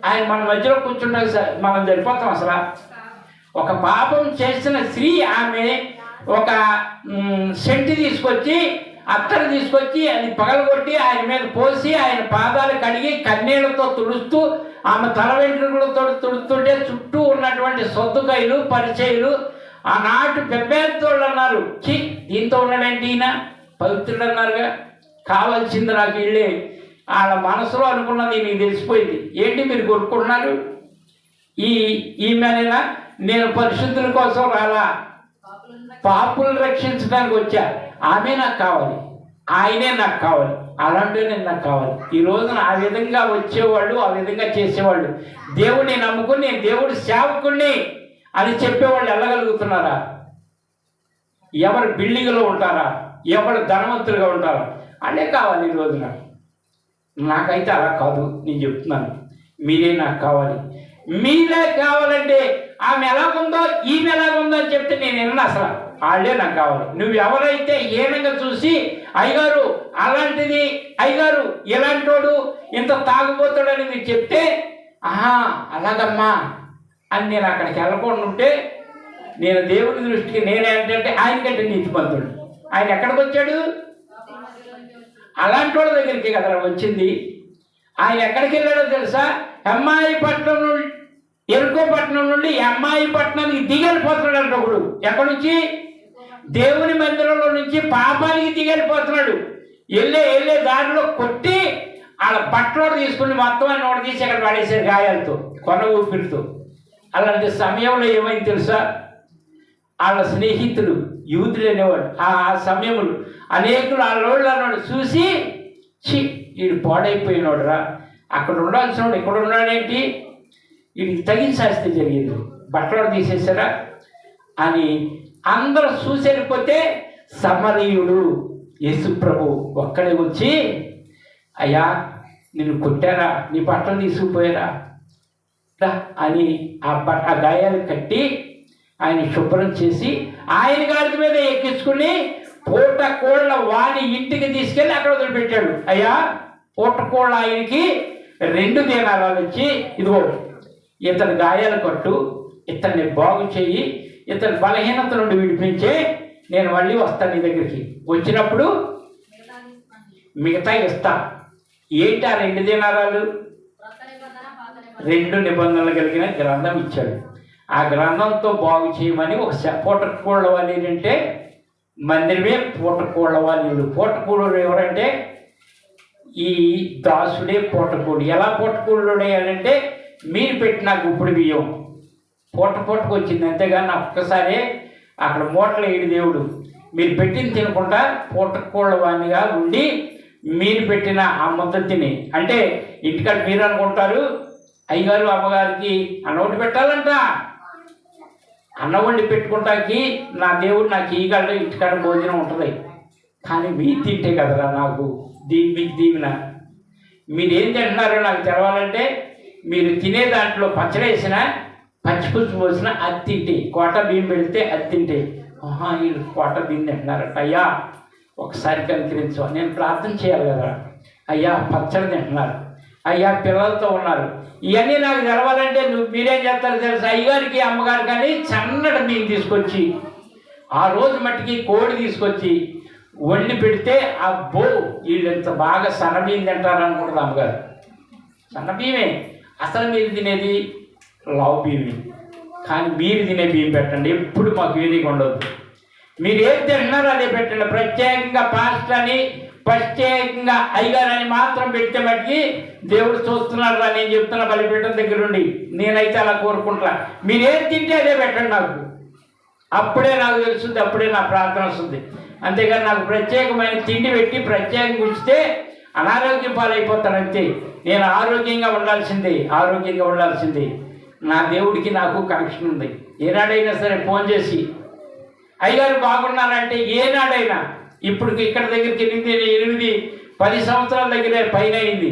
ఆయన మన మధ్యలో కూర్చుంటాడు సార్, మనం సరిపోతాం అసలు. ఒక పాపం చేసిన స్త్రీ, ఆమె ఒక సెంటు తీసుకొచ్చి, అత్తరు తీసుకొచ్చి అది పగలగొట్టి ఆయన మీద పోసి ఆయన పాదాలు కడిగి కన్నీళ్లతో తుడుస్తూ, ఆమె తల వెంట్రుకలతో తుడుతుంటే చుట్టూ ఉన్నటువంటి సొద్దుకాయలు, పరిచయులు, ఆనాటి పెద్దోళ్ళు అన్నారు, దీంతో ఉన్నాడంటే ఈయన పవిత్రుడు అన్నారుగా. కావాల్సింది నాకు వెళ్ళి వాళ్ళ మనసులో అనుకున్నది నీకు తెలిసిపోయింది. ఏంటి మీరు కొనుక్కుంటున్నారు? ఈమెనైనా నేను పరిశుద్ధుల కోసం రాలా, పాపులను రక్షించడానికి వచ్చా. ఆమె నాకు కావాలి, ఆయనే నాకు కావాలి, అలాంటివి నాకు కావాలి. ఈ రోజున ఆ విధంగా వచ్చేవాళ్ళు, ఆ విధంగా చేసేవాళ్ళు, దేవుడిని నమ్ముకుని నేను దేవుడి సేవకుడిని అని చెప్పేవాళ్ళు వెళ్ళగలుగుతున్నారా? ఎవరు బిల్డింగ్లో ఉంటారా, ఎవరు ధనవంతులుగా ఉంటారా అనే కావాలి ఈ రోజున. నాకైతే అలా కాదు, నేను చెప్తున్నాను, మీరే నాకు కావాలి. మీరే కావాలంటే ఆమె ఎలాగుందో ఈమె ఎలాగుందో అని చెప్తే నేను విన్నా, అసలు వాళ్ళే నాకు కావాలి. నువ్వు ఎవరైతే హీనంగా చూసి అయ్యగారు అలాంటిది, అయ్యగారు ఇలాంటోడు, ఇంత తాగుబోతాడని మీరు చెప్తే ఆహా అలాగమ్మా అని నేను అక్కడికి వెళ్ళకుండా ఉంటే, నేను దేవుడి దృష్టికి నేనేంటంటే ఆయనకంటే నీతిమంతుడు. ఆయన ఎక్కడికి వచ్చాడు? అలాంటి వాళ్ళ దగ్గరికి కదా వచ్చింది. ఆయన ఎక్కడికి వెళ్ళాడో తెలుసా? అమ్మాయిపట్నం నుండి, ఎరుకోపట్నం నుండి అమ్మాయిపట్నానికి దిగలిపోతున్నాడు ఒకడు. ఎక్కడి నుంచి? దేవుని మందిరంలో నుంచి పాపానికి దిగలిపోతున్నాడు. వెళ్ళే దారిలో కొట్టి వాళ్ళ బట్టలు తీసుకుని మొత్తం అని నోటి తీసి అక్కడ పడేసారు గాయాలతో, కొన ఊపిరితో. అలాంటి సమయంలో ఏమైంది తెలుసా? వాళ్ళ స్నేహితులు యూతులు అనేవాడు ఆ సమయంలో అనేకులు వాళ్ళ రోజులు అన్నాడు చూసి, వీడు పాడైపోయినాడు రా, అక్కడ ఉండాల్సిన వాడు ఇక్కడ ఉన్నాడేంటి, వీడికి తగిన శాస్తి జరిగింది, బట్టలు తీసేసారా అని అందరూ చూసి వెళ్ళిపోతే, సమరయుడు యేసుప్రభు ఒక్కడే వచ్చి, అయ్యా నిన్ను కొట్టారా, నీ బట్టలు తీసుకుపోయారా అని ఆ గాయాలు కట్టి ఆయన శుభ్రం చేసి ఆయన గాడి మీద ఎక్కించుకుని పూటకోళ్ళ వాని ఇంటికి తీసుకెళ్ళి అక్కడ వదిలిపెట్టాడు. అయ్యా పూటకోళ్ళ ఆయనకి 2 దినారాలు ఇచ్చి, ఇదిగో ఇతని గాయాలు కట్టు, ఇతన్ని బాగు చేయి, ఇతని బలహీనత నుండి విడిపించే, నేను మళ్ళీ వస్తాను నీ దగ్గరికి, వచ్చినప్పుడు మిగతా ఇస్తా. ఏంటి ఆ 2 దినారాలు? 2 నిబంధనలు కలిగిన గ్రంథం ఇచ్చాడు. ఆ గ్రంథంతో బాగు చేయమని ఒక పూటకోళ్ళ వాళ్ళు ఏంటంటే మందిరమే పూటకోళ్ళ వాళ్ళు. పూటకూడు ఎవరంటే ఈ దాసుడే పూటకూడు. ఎలా పూటకూడుడే అంటే మీరు పెట్టిన గుప్పుడు బియ్యం పూటకు వచ్చింది, అంతేగాని ఒక్కసారి అక్కడ మూటలు వేయడు దేవుడు. మీరు పెట్టింది తినకుండా పూటకోళ్ళ వాణిగా ఉండి మీరు పెట్టిన ఆ ముద్ద తిని, అంటే ఇంటికాడ మీరు అనుకుంటారు అయ్యగారు అమ్మగారికి అన్న ఒకటి పెట్టాలంట, అన్న వండి పెట్టుకుంటాకి నా దేవుడు నాకు ఈగలడు, ఇంటికాడ భోజనం ఉంటుంది. కానీ మీరు తింటే కదరా నాకు మీకు దీవెన. మీరేం తింటున్నారో నాకు తెలవాలంటే, మీరు తినే దాంట్లో పచ్చడి వేసిన, పచ్చిపులుసు పోసిన అది తింటే, కోట బియ్యం పెడితే అది తింటే, వీళ్ళు కోట బియ్యం తింటున్నారట, అయ్యా ఒకసారి కనికరించు, నేను ప్రార్థన చేయాలి కదా, అయ్యా పచ్చడి తింటున్నారు, అయ్యా పిల్లలతో ఉన్నారు, ఇవన్నీ నాకు తెలవాలంటే మీరేం చేస్తారు తెలుసు? అయ్యగారికి అమ్మగారు కానీ చన్నటి బియ్యం తీసుకొచ్చి, ఆ రోజు మట్టికి కోడి తీసుకొచ్చి వండి పెడితే, అబ్బో వీళ్ళు ఎంత బాగా సన్నబియ్యం తింటారు అనుకుంటుంది అమ్మగారు. సన్నబియ్యమే, అసలు మీరు తినేది లావు బియ్యమే. కానీ మీరు తినే బియ్యం పెట్టండి, ఎప్పుడు మాకు వేదిక ఉండదు. మీరు ఏది తింటున్నారో అదే పెట్టండి. ప్రత్యేకంగా పాస్టర్ అని, ప్రత్యేకంగా అయ్యగారు అని మాత్రం పెడితే మటుకి దేవుడు చూస్తున్నారు రా, నేను చెప్తున్నా బలిపీఠం దగ్గర ఉండి. నేనైతే అలా కోరుకుంటా, మీరు ఏది తింటే అదే పెట్టండి నాకు, అప్పుడే నాకు తెలుస్తుంది, అప్పుడే నా ప్రార్థన వస్తుంది. అంతేగాని నాకు ప్రత్యేకమైన తిండి పెట్టి ప్రత్యేకంగా ఉంచితే అనారోగ్యం పాలైపోతానంతే. నేను ఆరోగ్యంగా ఉండాల్సిందే. నా దేవుడికి నాకు కనెక్షన్ ఉంది. ఏనాడైనా సరే ఫోన్ చేసి అయ్యగారు బాగున్నారంటే, ఏనాడైనా, ఇప్పుడు ఇక్కడ దగ్గరికి 8-10 సంవత్సరాల దగ్గర పైన అయింది,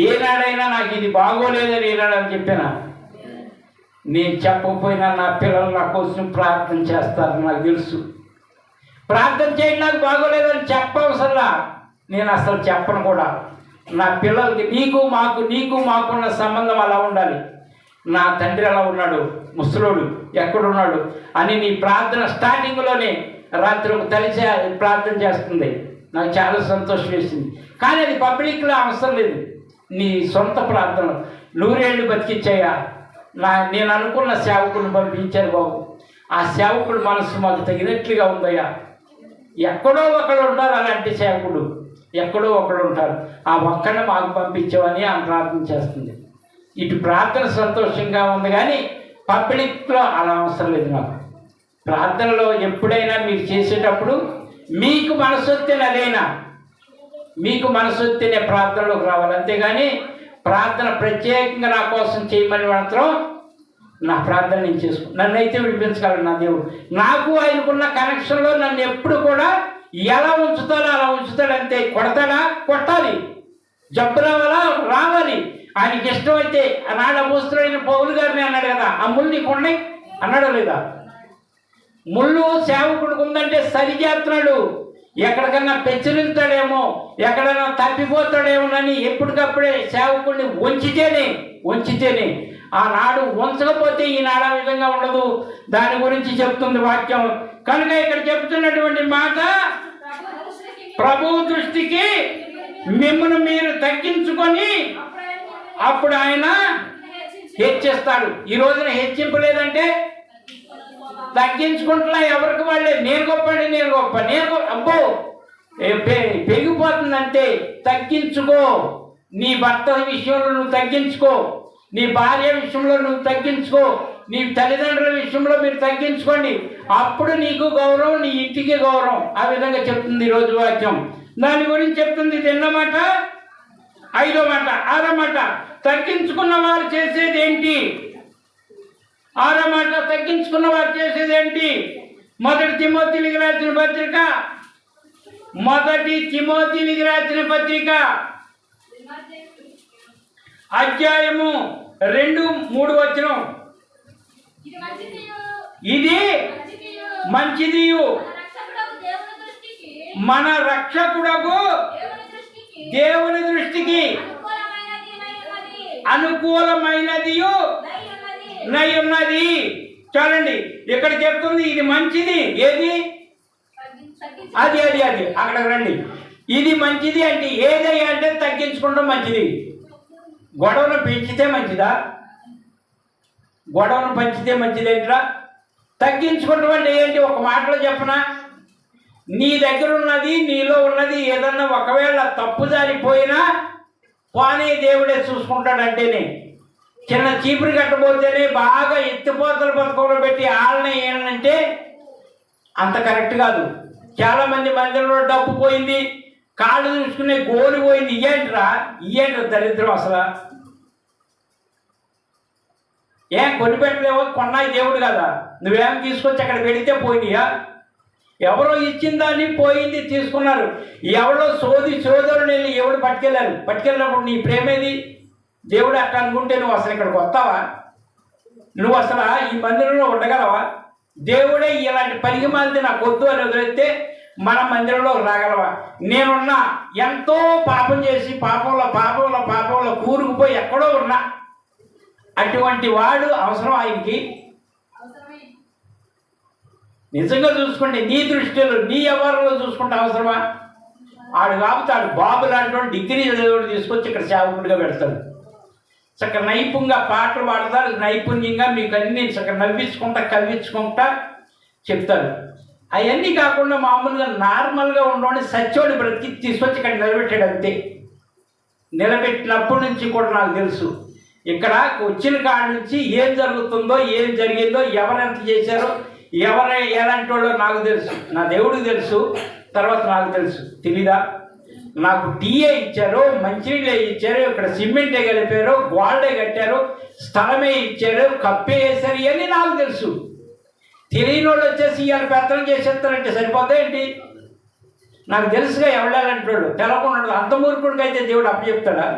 ఏనాడైనా నాకు ఇది బాగోలేదని ఏనాడని చెప్పినా, నేను చెప్పకపోయినా నా పిల్లలు నా కోసం ప్రార్థన చేస్తారు. నాకు తెలుసు, ప్రార్థన చేయండి నాకు బాగోలేదని చెప్పవసరంలా, నేను అసలు చెప్పను కూడా. నా పిల్లలకి నీకు మాకున్న సంబంధం అలా ఉండాలి. నా తండ్రి అలా ఉన్నాడు, ముసలోడు ఎక్కడున్నాడు అని నీ ప్రార్థన స్టార్టింగ్లోనే రాత్రి ఒక తలిసి ప్రార్థన చేస్తుంది. నాకు చాలా సంతోషం వేసింది. కానీ అది పబ్లిక్లో అవసరం లేదు, నీ సొంత ప్రార్థన. 100 ఏళ్ళు బతికిచ్చాయా, నేను అనుకున్న సేవకుడిని పంపించారు బాబు, ఆ సేవకుడు మనసు మాకు తగినట్లుగా ఉందయ్యా. ఎక్కడో ఒకడు ఉంటారు అలాంటి సేవకుడు, ఎక్కడో ఒకడు ఉంటారు, ఆ ఒక్కడిని మాకు పంపించామని ఆమె ప్రార్థన చేస్తుంది. ఇటు ప్రార్థన సంతోషంగా ఉంది, కానీ పబ్లిక్లో అలా అవసరం లేదు నాకు. ప్రార్థనలో ఎప్పుడైనా మీరు చేసేటప్పుడు మీకు మనసొత్తేనే ప్రార్థనలోకి రావాలి. అంతేగాని ప్రార్థన ప్రత్యేకంగా నా కోసం చేయమని మాత్రం నా ప్రార్థన నేను చేసుకో, నన్ను అయితే విడిపించగలడు నా దేవుడు. నాకు ఆయనకున్న కనెక్షన్లో నన్ను ఎప్పుడు కూడా ఎలా ఉంచుతాడో అలా ఉంచుతాడు. అంతే. కొడతాడా? కొట్టాలి. జబ్బు రావాలా? రావాలి. ఆయనకి ఇష్టమైతే ఆనాడు అపోస్తులైన పౌలు గారిని అన్నాడు కదా, ఆ ముళ్ళు నీకు ఉన్నాయి అన్నాడు లేదా? ముళ్ళు సేవకుడికి ఉందంటే సరిచేస్తున్నాడు. ఎక్కడికన్నా పెచ్చరిస్తాడేమో, ఎక్కడైనా తప్పిపోతాడేమోనని ఎప్పటికప్పుడే సేవకుడిని వంచితేనే ఆనాడు ఉంచకపోతే ఈనాడు ఆ విధంగా ఉండదు. దాని గురించి చెప్తుంది వాక్యం. కనుక ఇక్కడ చెప్తున్నటువంటి మాట, ప్రభువు దృష్టికి మిమ్మల్ని మీరు తగ్గించుకొని అప్పుడు ఆయన హెచ్చిస్తాడు. ఈ రోజున హెచ్చింపలేదంటే తగ్గించుకుంటున్నా ఎవరికి వాళ్ళే నేను గొప్ప అబ్బో పెరిగిపోతుందంటే తగ్గించుకో. నీ భర్త విషయంలో నువ్వు తగ్గించుకో, నీ భార్య విషయంలో నువ్వు తగ్గించుకో, నీ తల్లిదండ్రుల విషయంలో మీరు తగ్గించుకోండి. అప్పుడు నీకు గౌరవం, నీ ఇంటికి గౌరవం. ఆ విధంగా చెప్తుంది ఈరోజు వాక్యం. దాని గురించి చెప్తుంది. తిన్నమాట 5వ మాట. 6వ మాట, తగ్గించుకున్న వారు చేసేది ఏంటి? 6వ మాట, తగ్గించుకున్న వారు చేసేది ఏంటి? 1 తిమోతికి రాసిన పత్రిక 1 తిమోతికి రాసిన పత్రిక అధ్యాయము 2-3 వచనం. ఇది మంచిదియు మన రక్షకుడకు దేవుని దృష్టికి అనుకూలమైనదియు నై ఉన్నది. చూడండి ఇక్కడ చెప్తుంది ఇది మంచిది. ఏది? అది అక్కడికి రండి. ఇది మంచిది అంటే ఏది అంటే తగ్గించుకుంటాం మంచిది. గొడవను పెంచితే మంచిదా? గొడవను పెంచితే మంచిదేంట్రా? తగ్గించుకుంటాం అంటే ఏంటి? ఒక మాటలో చెప్పనా, నీ దగ్గర ఉన్నది, నీలో ఉన్నది ఏదన్నా ఒకవేళ తప్పు జారిపోయినా పోనీ దేవుడే చూసుకుంటాడంటేనే. చిన్న చీపురు కట్టబోతేనే బాగా ఎత్తిపోతల పథకంలో పెట్టి ఆళ్ళని ఏనంటే అంత కరెక్ట్ కాదు. చాలామంది మందిరంలో డబ్బు పోయింది, కాళ్ళు చూసుకునే గోలు పోయింది. ఇయ్యంట్రా దరిద్రం అసలు. ఏం కొని పెట్టలేవో? కొన్నాయి దేవుడు కదా, నువ్వేం తీసుకొచ్చి అక్కడ పెడితే పోయినాయా? ఎవరో ఇచ్చిన దాన్ని పోయింది తీసుకున్నారు. ఎవరో సోదరుని వెళ్ళి ఎవడు పట్టుకెళ్ళినప్పుడు నీ ప్రేమేది? దేవుడు అట్లా అనుకుంటే నువ్వు అసలు ఇక్కడికి వస్తావా? నువ్వు అసలు ఈ మందిరంలో ఉండగలవా? దేవుడే ఇలాంటి పనికి మాలితే నాకు వద్దు అని వదిలేస్తే మన మందిరంలో రాగలవా? నేనున్నా ఎంతో పాపం చేసి పాపంలో కూరుకుపోయి ఎక్కడో ఉన్నా. అటువంటి వాడు అవసరం ఆయనకి? నిజంగా చూసుకోండి, నీ దృష్టిలో నీ ఎవరిలో చూసుకుంటే అవసరమా? ఆడు కాపుతాడు బాబు లాంటి డిగ్రీ చదివాడు తీసుకొచ్చి ఇక్కడ సేవకుడిగా పెడతాడు. చక్కగా నైపుణ్యంగా పాటలు పాడతారు, నైపుణ్యంగా మీకు అన్ని చక్కగా నవ్వించుకుంటా కవ్వించుకుంటా చెప్తారు. అవన్నీ కాకుండా మామూలుగా నార్మల్గా ఉండని సచ్చోడి బ్రతికి తీసుకొచ్చి ఇక్కడ నిలబెట్టాడు. అంతే. నిలబెట్టినప్పటి నుంచి కూడా నాకు తెలుసు ఇక్కడ వచ్చిన కాడి నుంచి ఏం జరుగుతుందో, ఏం జరిగిందో, ఎవరెంత చేశారో, ఎవరు ఎలాంటి వాళ్ళో నాకు తెలుసు. నా దేవుడికి తెలుసు, తర్వాత నాకు తెలుసు. తెలీదా? నాకు టీఏ ఇచ్చారు, మంచినీళ్ళే ఇచ్చారు, ఇక్కడ సిమెంటే కలిపారు, గోల్డే కట్టారు, స్థలమే ఇచ్చారు, కప్పే వేశారు, ఇవన్నీ నాకు తెలుసు. తెలియని వాళ్ళు వచ్చేసి ఇవాళ పెత్తనం చేసేస్తారంటే సరిపోతా ఏంటి? నాకు తెలుసుగా ఎవడాలంటే వాడు తెలకుండా. అంత మూర్ఖుడికి అయితే దేవుడు అప్పచెప్తాడా?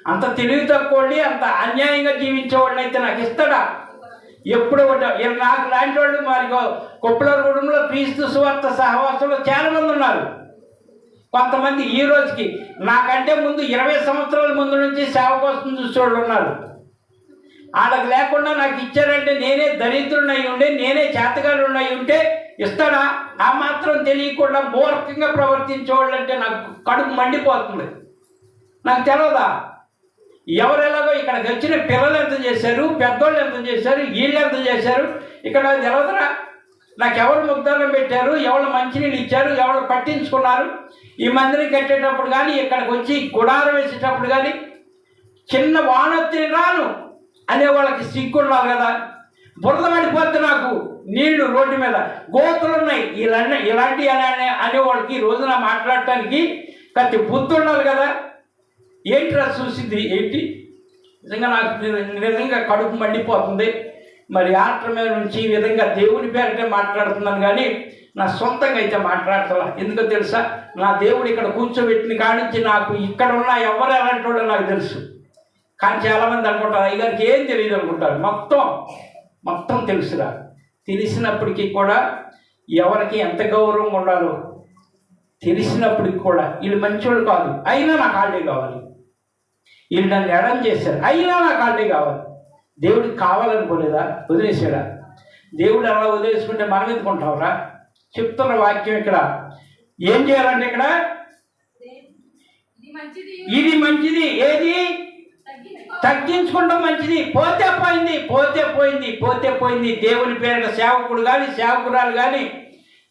అంత తెలివి తక్కువ అంత అన్యాయంగా జీవించేవాడిని అయితే నాకు ఇస్తాడా? ఎప్పుడు నాకు లాంటి వాళ్ళు మరి కొప్పలగూడెంలో క్రీస్తు సువార్త సహవాసంలో చాలామంది ఉన్నారు. కొంతమంది ఈ రోజుకి నాకంటే ముందు 20 సంవత్సరాల ముందు నుంచి సేవ కోసం చూసేవాళ్ళు ఉన్నారు. వాళ్ళకి లేకుండా నాకు ఇచ్చారంటే నేనే దరిద్రుడినై ఉండే, నేనే చేతగాడునై ఉంటే ఇస్తాడా? ఆ మాత్రం తెలియకుండా మూర్ఖంగా ప్రవర్తించేవాళ్ళు అంటే నాకు కడుపు మండిపోతుంది. నాకు తెలియదా? ఎవరెలాగో ఇక్కడికి వచ్చిన పిల్లలు ఎంత చేశారు, పెద్దోళ్ళు ఎంత చేశారు, వీళ్ళు ఎంత చేశారు, ఇక్కడ నాకు తెలియదురా. నాకు ఎవరు ముగ్ధాలను పెట్టారు, ఎవరు మంచినీళ్ళు ఇచ్చారు, ఎవరు పట్టించుకున్నారు. ఈ మందిరం కట్టేటప్పుడు కానీ, ఇక్కడికి వచ్చి గుడారం వేసేటప్పుడు కానీ, చిన్న వానొత్తి రాను అనే వాళ్ళకి సిగ్గు ఉండాలి కదా. బురద పడిపోద్ది నాకు, నీళ్లు రోడ్డు మీద గోతులు ఉన్నాయి, ఇలాంటి అనే వాళ్ళకి ఈ రోజున మాట్లాడటానికి కత్తి బుద్ధి ఉండాలి కదా. ఏంటి రా చూసింది ఏంటి? నిజంగా నాకు నిజంగా కడుపు మండిపోతుంది. మరి ఆత్మ మీద నుంచి ఈ విధంగా దేవుని పేరిటే మాట్లాడుతున్నాను కానీ నా సొంతంగా అయితే మాట్లాడతా. ఎందుకో తెలుసా, నా దేవుడు ఇక్కడ కూర్చోబెట్టిన కాడి నుంచి నాకు ఇక్కడ ఉన్న ఎవరు ఎలాంటి వాళ్ళు నాకు తెలుసు. కానీ చాలామంది అనుకుంటారు అయ్యగారికి ఏం తెలియదు అనుకుంటారు. మొత్తం తెలుసురా. తెలిసినప్పటికీ కూడా ఎవరికి ఎంత గౌరవం ఉండాలో తెలిసినప్పటికి కూడా వీళ్ళు మంచోళ్ళు కాదు, అయినా నాకు హాలిడే కావాలి. వీళ్ళు నన్ను ఎడం చేశారు, అయినా నాకు హాలిడే కావాలి. దేవుడికి కావాలనుకోలేదా? వదిలేసాడా? దేవుడు అలా వదిలేసుకుంటే మనం ఎందుకుంటావురా? చెప్తున్న వాక్యం ఇక్కడ ఏం చేయాలంటే ఇక్కడ ఇది మంచిది. ఏది తగ్గించుకుంటాం మంచిది. పోతే పోయింది. దేవుని పేరిట సేవకుడు కానీ సేవకురాలు కానీ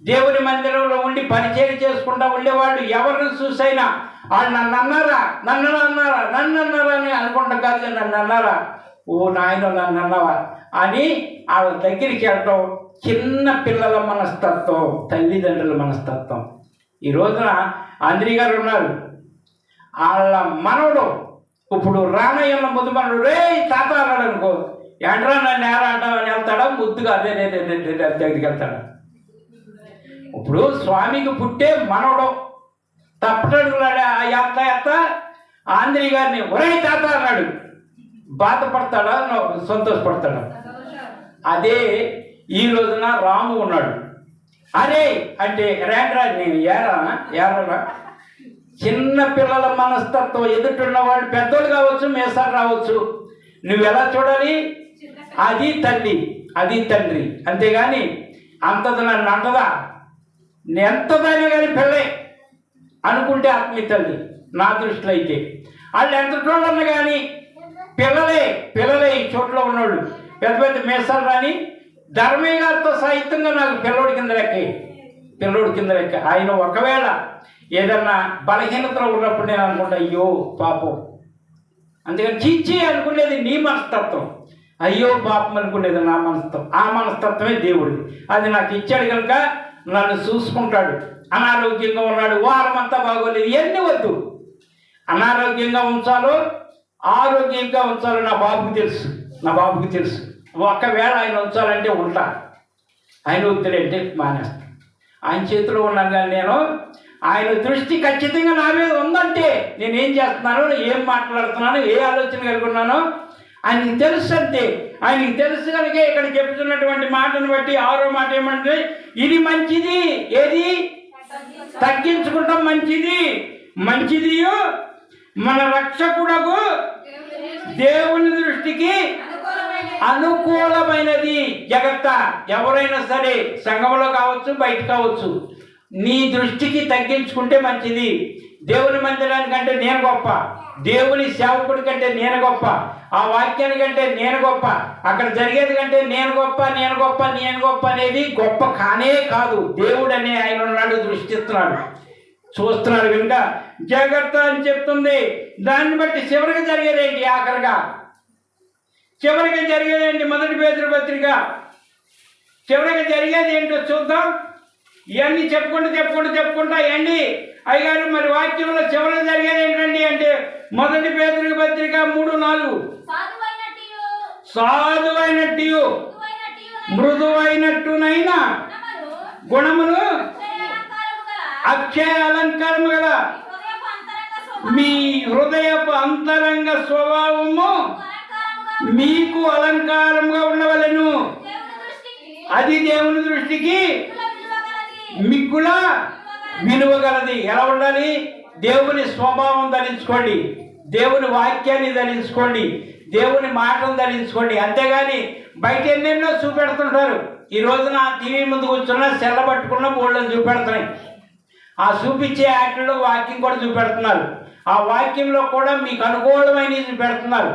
దేవుని మందిరంలో ఉండి పరిచయం చేసుకుంటూ ఉండేవాళ్ళు ఎవరిని చూసైనా వాళ్ళు నన్ను అన్నారా అని అనుకుంటాం కాదు, కానీ నన్ను అన్నారా, ఓ నాయన నన్ను అన్నావా అని వాళ్ళ దగ్గరికి వెళ్ళటం. చిన్న పిల్లల మనస్తత్వం, తల్లిదండ్రుల మనస్తత్వం. ఈ రోజున ఆంధ్రీ గారు ఉన్నారు, వాళ్ళ మనవడు ఇప్పుడు రామయ్యన్న ముద్దు మనడు రే తాత అన్నాడు అనుకో, ఎండ్రా నన్ను ఏరా అంటామని వెళ్తాడా, ముద్దుగా అదే దగ్గరికి వెళ్తాడు. ఇప్పుడు స్వామికి పుట్టే మనవడు తప్పటడుగులాడే ఆ ఎత్త ఆంధ్రీ గారిని ఒరే తాత అన్నాడు, బాధపడతాడా సంతోషపడతాడా? అదే ఈ రోజున రాము ఉన్నాడు, అరే అంటే రేండ్రా నేను ఏరా. చిన్న పిల్లల మనస్తత్వం, ఎదుటిన్న వాళ్ళు పెద్దోళ్ళు కావచ్చు, మేసారు రావచ్చు, నువ్వు ఎలా చూడాలి? అది తల్లి, అది తండ్రి. అంతేగాని అంతది నన్ను అంటదా, ఎంతదైనా కానీ పిల్లే అనుకుంటే ఆత్మీయ తల్లి నా దృష్టిలో. అయితే వాళ్ళు ఎంత చూడన్నా కానీ పిల్లలే ఈ చోట్ల ఉన్నోళ్ళు పెద్ద మేసాలు రాని ధర్మయ్య గారితో సాహిత్యంగా నాకు పిల్లోడి కింద లెక్క. ఆయన ఒకవేళ ఏదన్నా బలహీనతలో ఉన్నప్పుడు నేను అనుకుంటా అయ్యో పాపం, అందుకని చీచి అనుకునేది నీ మనస్తత్వం, అయ్యో పాపం అనుకునేది నా మనస్తత్వం. ఆ మనస్తత్వమే దేవుడు. అది నాకు ఇచ్చాడు కనుక నన్ను చూసుకుంటాడు. అనారోగ్యంగా ఉన్నాడు, వారం అంతా బాగోలేదు, ఇవన్నీ వద్దు. అనారోగ్యంగా ఉంచాలో ఆరోగ్యంగా ఉంచాలో నా బాబుకి తెలుసు. ఒకవేళ ఆయన ఉంచాలంటే ఉంటా, ఆయన వద్దులంటే మానేస్తాను. ఆయన చేతిలో ఉన్నాను కానీ నేను ఆయన దృష్టి ఖచ్చితంగా నా మీద ఉందంటే నేనేం చేస్తున్నాను, ఏం మాట్లాడుతున్నాను, ఏ ఆలోచన కలిగి ఉన్నానో ఆయనకి తెలుసు. అంతే ఆయనకి తెలుసు కనుక ఇక్కడ చెప్తున్నటువంటి మాటను బట్టి 6వ మాట ఏమంటే ఇది మంచిది. ఏది తగ్గించుకుంటాం మంచిది మన రక్షకుడకు దేవుని దృష్టికి అనుకూలమైనది. జాగ్రత్త, ఎవరైనా సరే సంఘంలో కావచ్చు బయట కావచ్చు, నీ దృష్టికి తగ్గించుకుంటే మంచిది. దేవుని మందిరానికంటే నేను గొప్ప, దేవుని సేవకుడి కంటే నేను గొప్ప, ఆ వాక్యాని కంటే నేను గొప్ప, అక్కడ జరిగేది కంటే నేను గొప్ప అనేది గొప్ప కానే కాదు. దేవుడు అనే ఆయన ఉన్నాడు, దృష్టిస్తున్నాడు, చూస్తున్నాడు కనుక జాగ్రత్త అని చెప్తుంది. దాన్ని బట్టి చివరికి జరిగేదేంటి? ఆఖరిగా చివరికి జరిగేదేంటి? మొదటి పేతురు పత్రిక చివరికి జరిగేది ఏంటో చూద్దాం. ఇవన్నీ చెప్పుకుంటా ఏంటి అయ్యగారు మరి వాక్యంలో చివరికి జరిగేది ఏంటండి అంటే మొదటి పేతురు పత్రిక 3:4 సాధువైనట్టు మృదువైనట్టునైనా గుణమును అక్షయ అలంకారము గల మీ హృదయపు అంతరంగ స్వభావము మీకు అలంకారముగా ఉండవలెను. అది దేవుని దృష్టికి మిక్కుల విలువగలది. ఎలా ఉండాలి? దేవుని స్వభావం ధరించుకోండి, దేవుని వాక్యాన్ని ధరించుకోండి, దేవుని మాటను ధరించుకోండి. అంతేగాని బయట ఎన్నెన్నో చూపెడుతుంటారు. ఈ రోజున టీవీ ముందు కూర్చున్న సెల్ల పట్టుకున్న బోళ్ళని చూపెడుతున్నాయి. ఆ చూపించే యాక్ట్లో వాక్యం కూడా చూపెడుతున్నారు. ఆ వాక్యంలో కూడా మీకు అనుకూలమైనవి చూపెడుతున్నారు.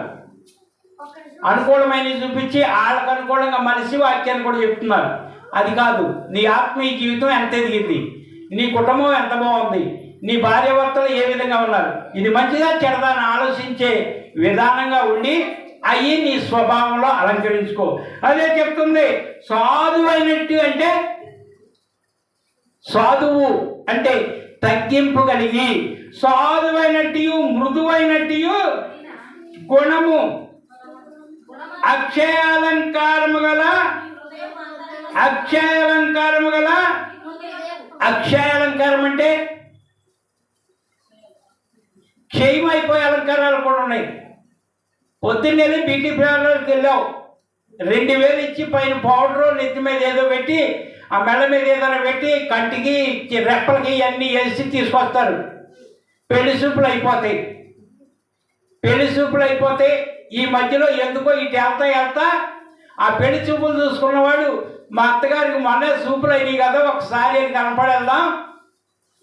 అనుకూలమైనవి చూపించి వాళ్ళకు అనుకూలంగా మనిషి వాక్యాన్ని కూడా చెప్తున్నారు. అది కాదు. నీ ఆత్మీయ జీవితం ఎంత ఎదిగింది, నీ కుటుంబం ఎంత బాగుంది, నీ భార్యాభర్తలు ఏ విధంగా ఉన్నారు, ఇది మంచిదా చెడదా అని ఆలోచించే విధానంగా ఉండి అయ్యి నీ స్వభావంలో అలంకరించుకో. అదే చెప్తుంది. సాధువైనట్టు అంటే సాధువు అంటే తగ్గింపు కలిగి, సాధువైనట్టు మృదువైనట్టు గుణము అక్షయాలంకారము గల అక్షయాలంకారము గల అక్షయాలంకారం అంటే క్షయమైపోయే అలంకారాలు కూడా ఉన్నాయి. పొద్దున్నే బ్యూటీ పార్లర్కి వెళ్ళావు, 2000 ఇచ్చి పైన పౌడరు నెత్తి మీద ఏదో పెట్టి ఆ మెడ మీద ఏదైనా పెట్టి కంటికి రెప్పలకి ఇవన్నీ వేసి తీసుకొస్తారు. పెళ్లి చూపులు అయిపోతాయి. ఈ మధ్యలో ఎందుకో ఇటు వెళ్తా ఆ పెళ్లి చూపులు చూసుకున్నవాడు మా అత్తగారికి మొన్నే చూపులు అయినాయి కదా ఒకసారి అని కనపడేద్దాం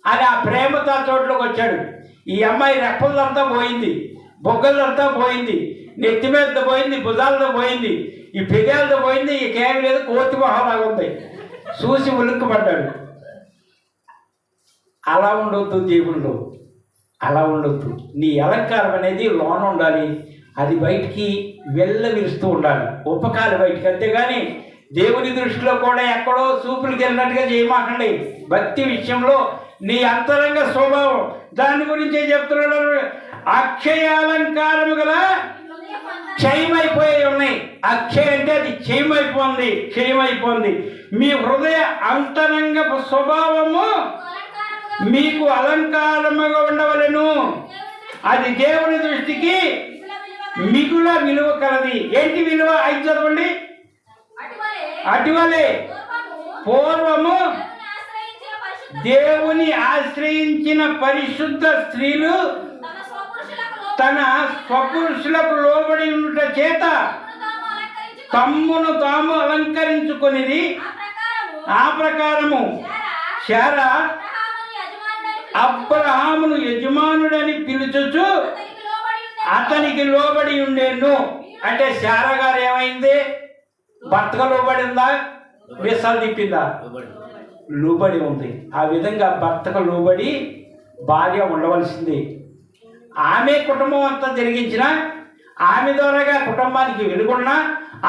అని ఆ ప్రేమతో చోట్లోకి వచ్చాడు. ఈ అమ్మాయి రెప్పలదంతా పోయింది, బొగ్గలదంతా పోయింది, నెత్తి మీద పోయింది, భుజాలతో పోయింది, ఈ పెదాలతో పోయింది, ఈ కేవి లేదు, కోతి మొహంలాగా ఉంది. చూసి ఉలుక్కుపడ్డాడు. అలా ఉండొద్దు దేవుళ్ళు, అలా ఉండొద్దు. నీ అలంకారం అనేది లోన ఉండాలి, అది బయటికి విరుస్తూ ఉండాలి, ఉపకాలు బయటికి. అంతేగాని దేవుని దృష్టిలో కూడా ఎక్కడో చూపులకి వెళ్ళినట్టుగా చేయమాకండి. భక్తి విషయంలో నీ అంతరంగ స్వభావం దాని గురించే చెప్తున్నాడు. అక్షయాలంకారము గల క్షయమైపోయి ఉన్నాయి. అక్షయ అంటే అది క్షయమైపోయింది. మీ హృదయ అంతరంగ స్వభావము మీకు అలంకారముగా ఉండవలెను, అది దేవుని దృష్టికి మిగుల విలువ కలది. ఏంటి విలువ? 5 చదవండి. అటువలే పూర్వము దేవుని ఆశ్రయించిన పరిశుద్ధ స్త్రీలు తన స్వపురుషులకు లోబడి ఉండుట చేత తమ్మును తాము అలంకరించుకొనిది. ఆ ప్రకారము శారా అబ్రహామును యజమానుడని పిలుచుచు అతనికి లోబడి ఉండేను. అంటే శారా గారు ఏమైంది? భర్తగా లోబడి ఉందా? విషాలు తిప్పిందా? లోబడి ఉంది. ఆ విధంగా భర్తకు లోబడి భార్య ఉండవలసింది. ఆమె కుటుంబం అంతా జరిగించిన, ఆమె ద్వారాగా కుటుంబానికి వెలుగున్నా,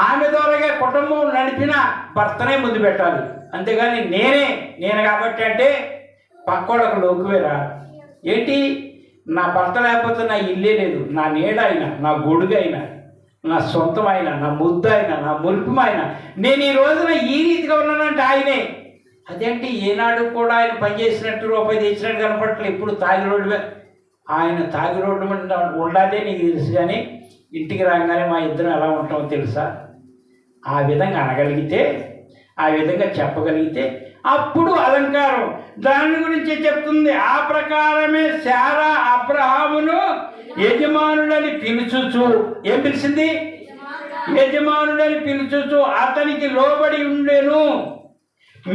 ఆమె ద్వారాగా కుటుంబం నడిపిన భర్తనే ముందు పెట్టాలి. అంతేగాని నేను కాబట్టి అంటే పక్కోడకు లోకువేరా. ఏంటి? నా భర్త లేకపోతే నా ఇల్లే లేదు, నా నీడ అయినా, నా గొడుగు అయినా, నా సొంతం అయినా, నా ముద్దు అయినా, నా మురిపం అయినా, నేను ఈ రోజున ఈ రీతిగా ఉన్నానంటే ఆయనే. అదేంటి? ఏనాడు కూడా ఆయన పనిచేసినట్టు రూపాయి తెచ్చినట్టు కనపడట్లేదు. ఎప్పుడు తాగి రోడ్డు ఆయన తాగి రోడ్డు ఉండాదే నీకు తెలుసు. కానీ ఇంటికి రాగానే మా ఇద్దరం ఎలా ఉంటామో తెలుసా? ఆ విధంగా అనగలిగితే, ఆ విధంగా చెప్పగలిగితే అప్పుడు అలంకారం. దాని గురించి చెప్తుంది. ఆ ప్రకారమే శారా అబ్రహామును యజమానుడని పిలుచుచు, ఏం పిలిచింది? యజమానుడని పిలుచుచు అతనికి లోబడి ఉండేను.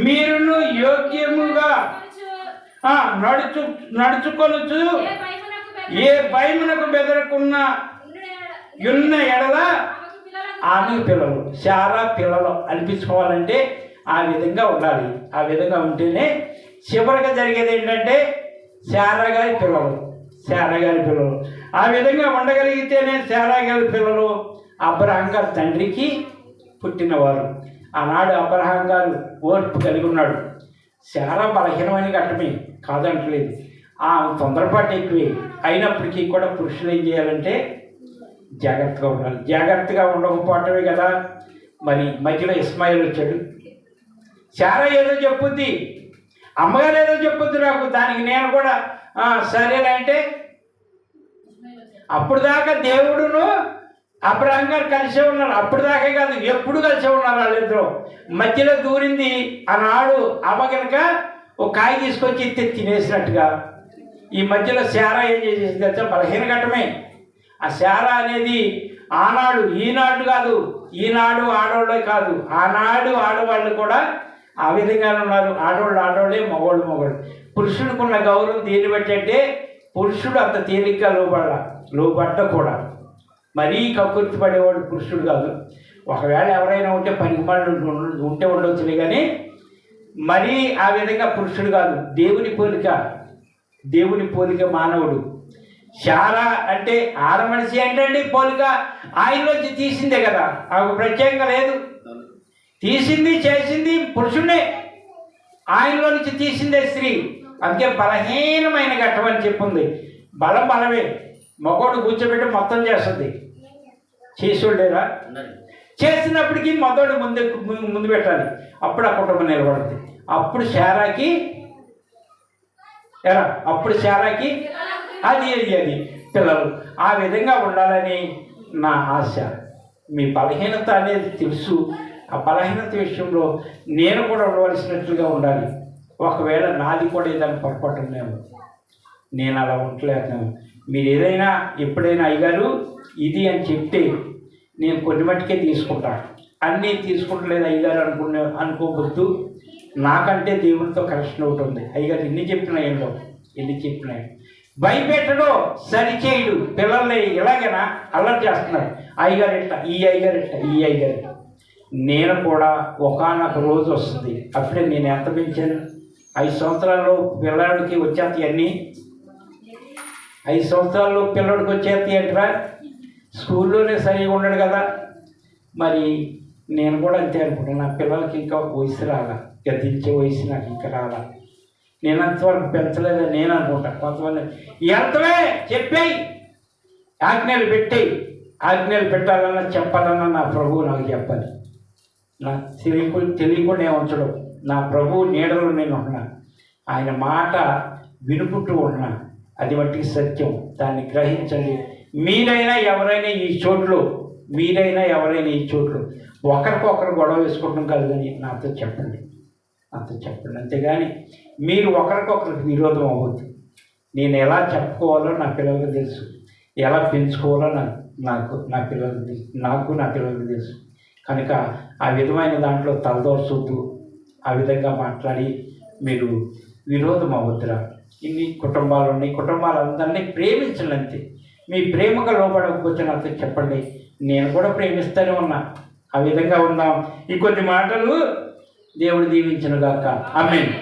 మీరును యోగ్యముగా నడుచుకొనుచు ఏ భయమునకు బెదరకున్న ఉన్న ఎడల ఆమె పిల్లలు, శారా పిల్లలు అనిపించుకోవాలంటే ఆ విధంగా ఉండాలి. ఆ విధంగా ఉంటేనే చివరిగా జరిగేది ఏంటంటే శారా గారి పిల్లలు ఆ విధంగా ఉండగలిగితేనే శారా గారి పిల్లలు అబ్రహాం గారి తండ్రికి పుట్టినవారు. ఆనాడు అబ్రహాం గారు ఓర్పు కలిగి ఉన్నాడు. శారా బలహీనమైన ఘట్టమే కాదంటలేదు, ఆ తొందరపాటు ఎక్కువే. అయినప్పటికీ కూడా పురుషులు ఏం చేయాలంటే జాగ్రత్తగా ఉండాలి. జాగ్రత్తగా ఉండకపోవటమే కదా మరి మధ్యలో ఇస్మాయిల్ వచ్చాడు. శారా ఏదో చెప్పుద్ది, అమ్మగారు ఏదో చెప్పుద్ది నాకు, దానికి నేను కూడా సరేలే అంటే అప్పుడు దాకా దేవుడును అబ్రహాం గారు కలిసే ఉన్నారు. అప్పుడు దాకా కాదు, ఎప్పుడు కలిసే ఉన్నారు వాళ్ళిద్దరూ. మధ్యలో దూరింది ఆనాడు అమ్మ కనుక ఒక కాయ తీసుకొచ్చి తినేసినట్టుగా. ఈ మధ్యలో శారా ఏం చేసేసి తెలుసా? బలహీన ఘట్టమే. ఆ శారా అనేది ఆనాడు ఈనాడు కాదు, ఈనాడు ఆడవాళ్ళే కాదు, ఆనాడు ఆడవాళ్ళు కూడా ఆ విధంగానే ఉన్నారు. ఆడవాళ్ళే, మగవాళ్ళు. పురుషుడికున్న గౌరవం దేన్ని బట్టి అంటే పురుషుడు అంత తేలిగ్గా లోబడ్డ కూడా మరీ కక్కుర్తి పడేవాడు పురుషుడు కాదు. ఒకవేళ ఎవరైనా ఉంటే పనికిమాలిన ఉంటే ఉండవచ్చులే, కానీ మరీ ఆ విధంగా పురుషుడు కాదు. దేవుని పోలిక మానవుడు. శారా అంటే ఆడ మనిషి ఏంటండి పోలిక? ఆయనలోంచి తీసిందే కదా, ఆమెకు ప్రత్యేకంగా లేదు. తీసింది చేసింది పురుషుడే, ఆయనలో నుంచి తీసిందే స్త్రీ. అందుకే బలహీనమైన ఘట్టం అని చెప్పింది. బలమే, మగోడు కూర్చోబెట్టి మొత్తం చేస్తుంది. చేసేవాళ్ళేరా? చేసినప్పటికీ మొదటి ముందు పెట్టాలి. అప్పుడు ఆ కుటుంబం నిలబడుతుంది. అప్పుడు శారాకి అది పిల్లలు. ఆ విధంగా ఉండాలని నా ఆశ. మీ బలహీనత అనేది తెలుసు. ఆ బలహీనత విషయంలో నేను కూడా ఉండవలసినట్లుగా ఉండాలి. ఒకవేళ నాది కూడా ఏదైనా పొరపాటు లేము, నేను అలా ఉండలేను. మీరు ఏదైనా ఎప్పుడైనా అయ్యగారు ఇది అని చెప్తే నేను కొన్ని మట్టుకే తీసుకుంటాను. అన్నీ తీసుకుంటలేదు అయ్యగారు అనుకోవద్దు. నాకంటే దేవునితో కనెక్షన్ ఒకటి ఉంది. అయ్యగారు ఎన్ని చెప్పినాయి భయపెట్టడు, సరిచేయడు. పిల్లల్ని ఎలాగైనా అల్లరి చేస్తున్నారు. అయ్యగారు ఇట్లా, ఈ అయ్యగారు. నేను కూడా ఒకానొక రోజు వస్తుంది. అప్పుడే నేను ఎంత పెంచాను? 5 సంవత్సరాల్లో పిల్లడికి వచ్చేస్తాయి అన్నీ. 5 సంవత్సరాల్లో పిల్లడికి వచ్చేస్తాయి అంటారా? స్కూల్లోనే సరిగా ఉండడు కదా. మరి నేను కూడా అంతే అనుకుంటాను. నా పిల్లలకి ఇంకా వయసు రాలా, గద్దించే వయసు నాకు ఇంకా రాలా. నేను అంతవరకు పెంచలేదని నేను అనుకుంటాను. కొంతమంది ఎంతవే చెప్పేయి, ఆజ్ఞలు పెట్టాలన్నా చెప్పాలన్నా నా ప్రభువు నాకు చెప్పాలి. నా తెలియకుండా ఉంచడం. నా ప్రభువు నీడలో నేను ఉన్నా, ఆయన మాట వినుకుంటూ ఉన్నా. అది మట్టికి సత్యం. దాన్ని గ్రహించండి. మీరైనా ఎవరైనా ఈ చోట్లు ఒకరికొకరు గొడవ వేసుకుంటాం కాదు కానీ నాతో చెప్పండి. అంతేగాని మీరు ఒకరికొకరికి విరోధం అవ్వద్దు. నేను ఎలా చెప్పుకోవాలో నా పిల్లలకు తెలుసు, ఎలా పెంచుకోవాలో నా పిల్లలకు తెలుసు. కనుక ఆ విధమైన దాంట్లో తలదోర్చొద్దు. ఆ విధంగా మాట్లాడి మీరు విరోధం అవ్వద్దురా. ఇన్ని కుటుంబాలు ఉన్నాయి. కుటుంబాలందరినీ ప్రేమించండి అంతే. మీ ప్రేమకు లోపడకపోతే నాతో చెప్పండి, నేను కూడా ప్రేమిస్తూనే ఉన్నా. ఆ విధంగా ఉందాం. ఈ కొద్ది మాటలు దేవుడు దీవించును గాక. ఆమేన్.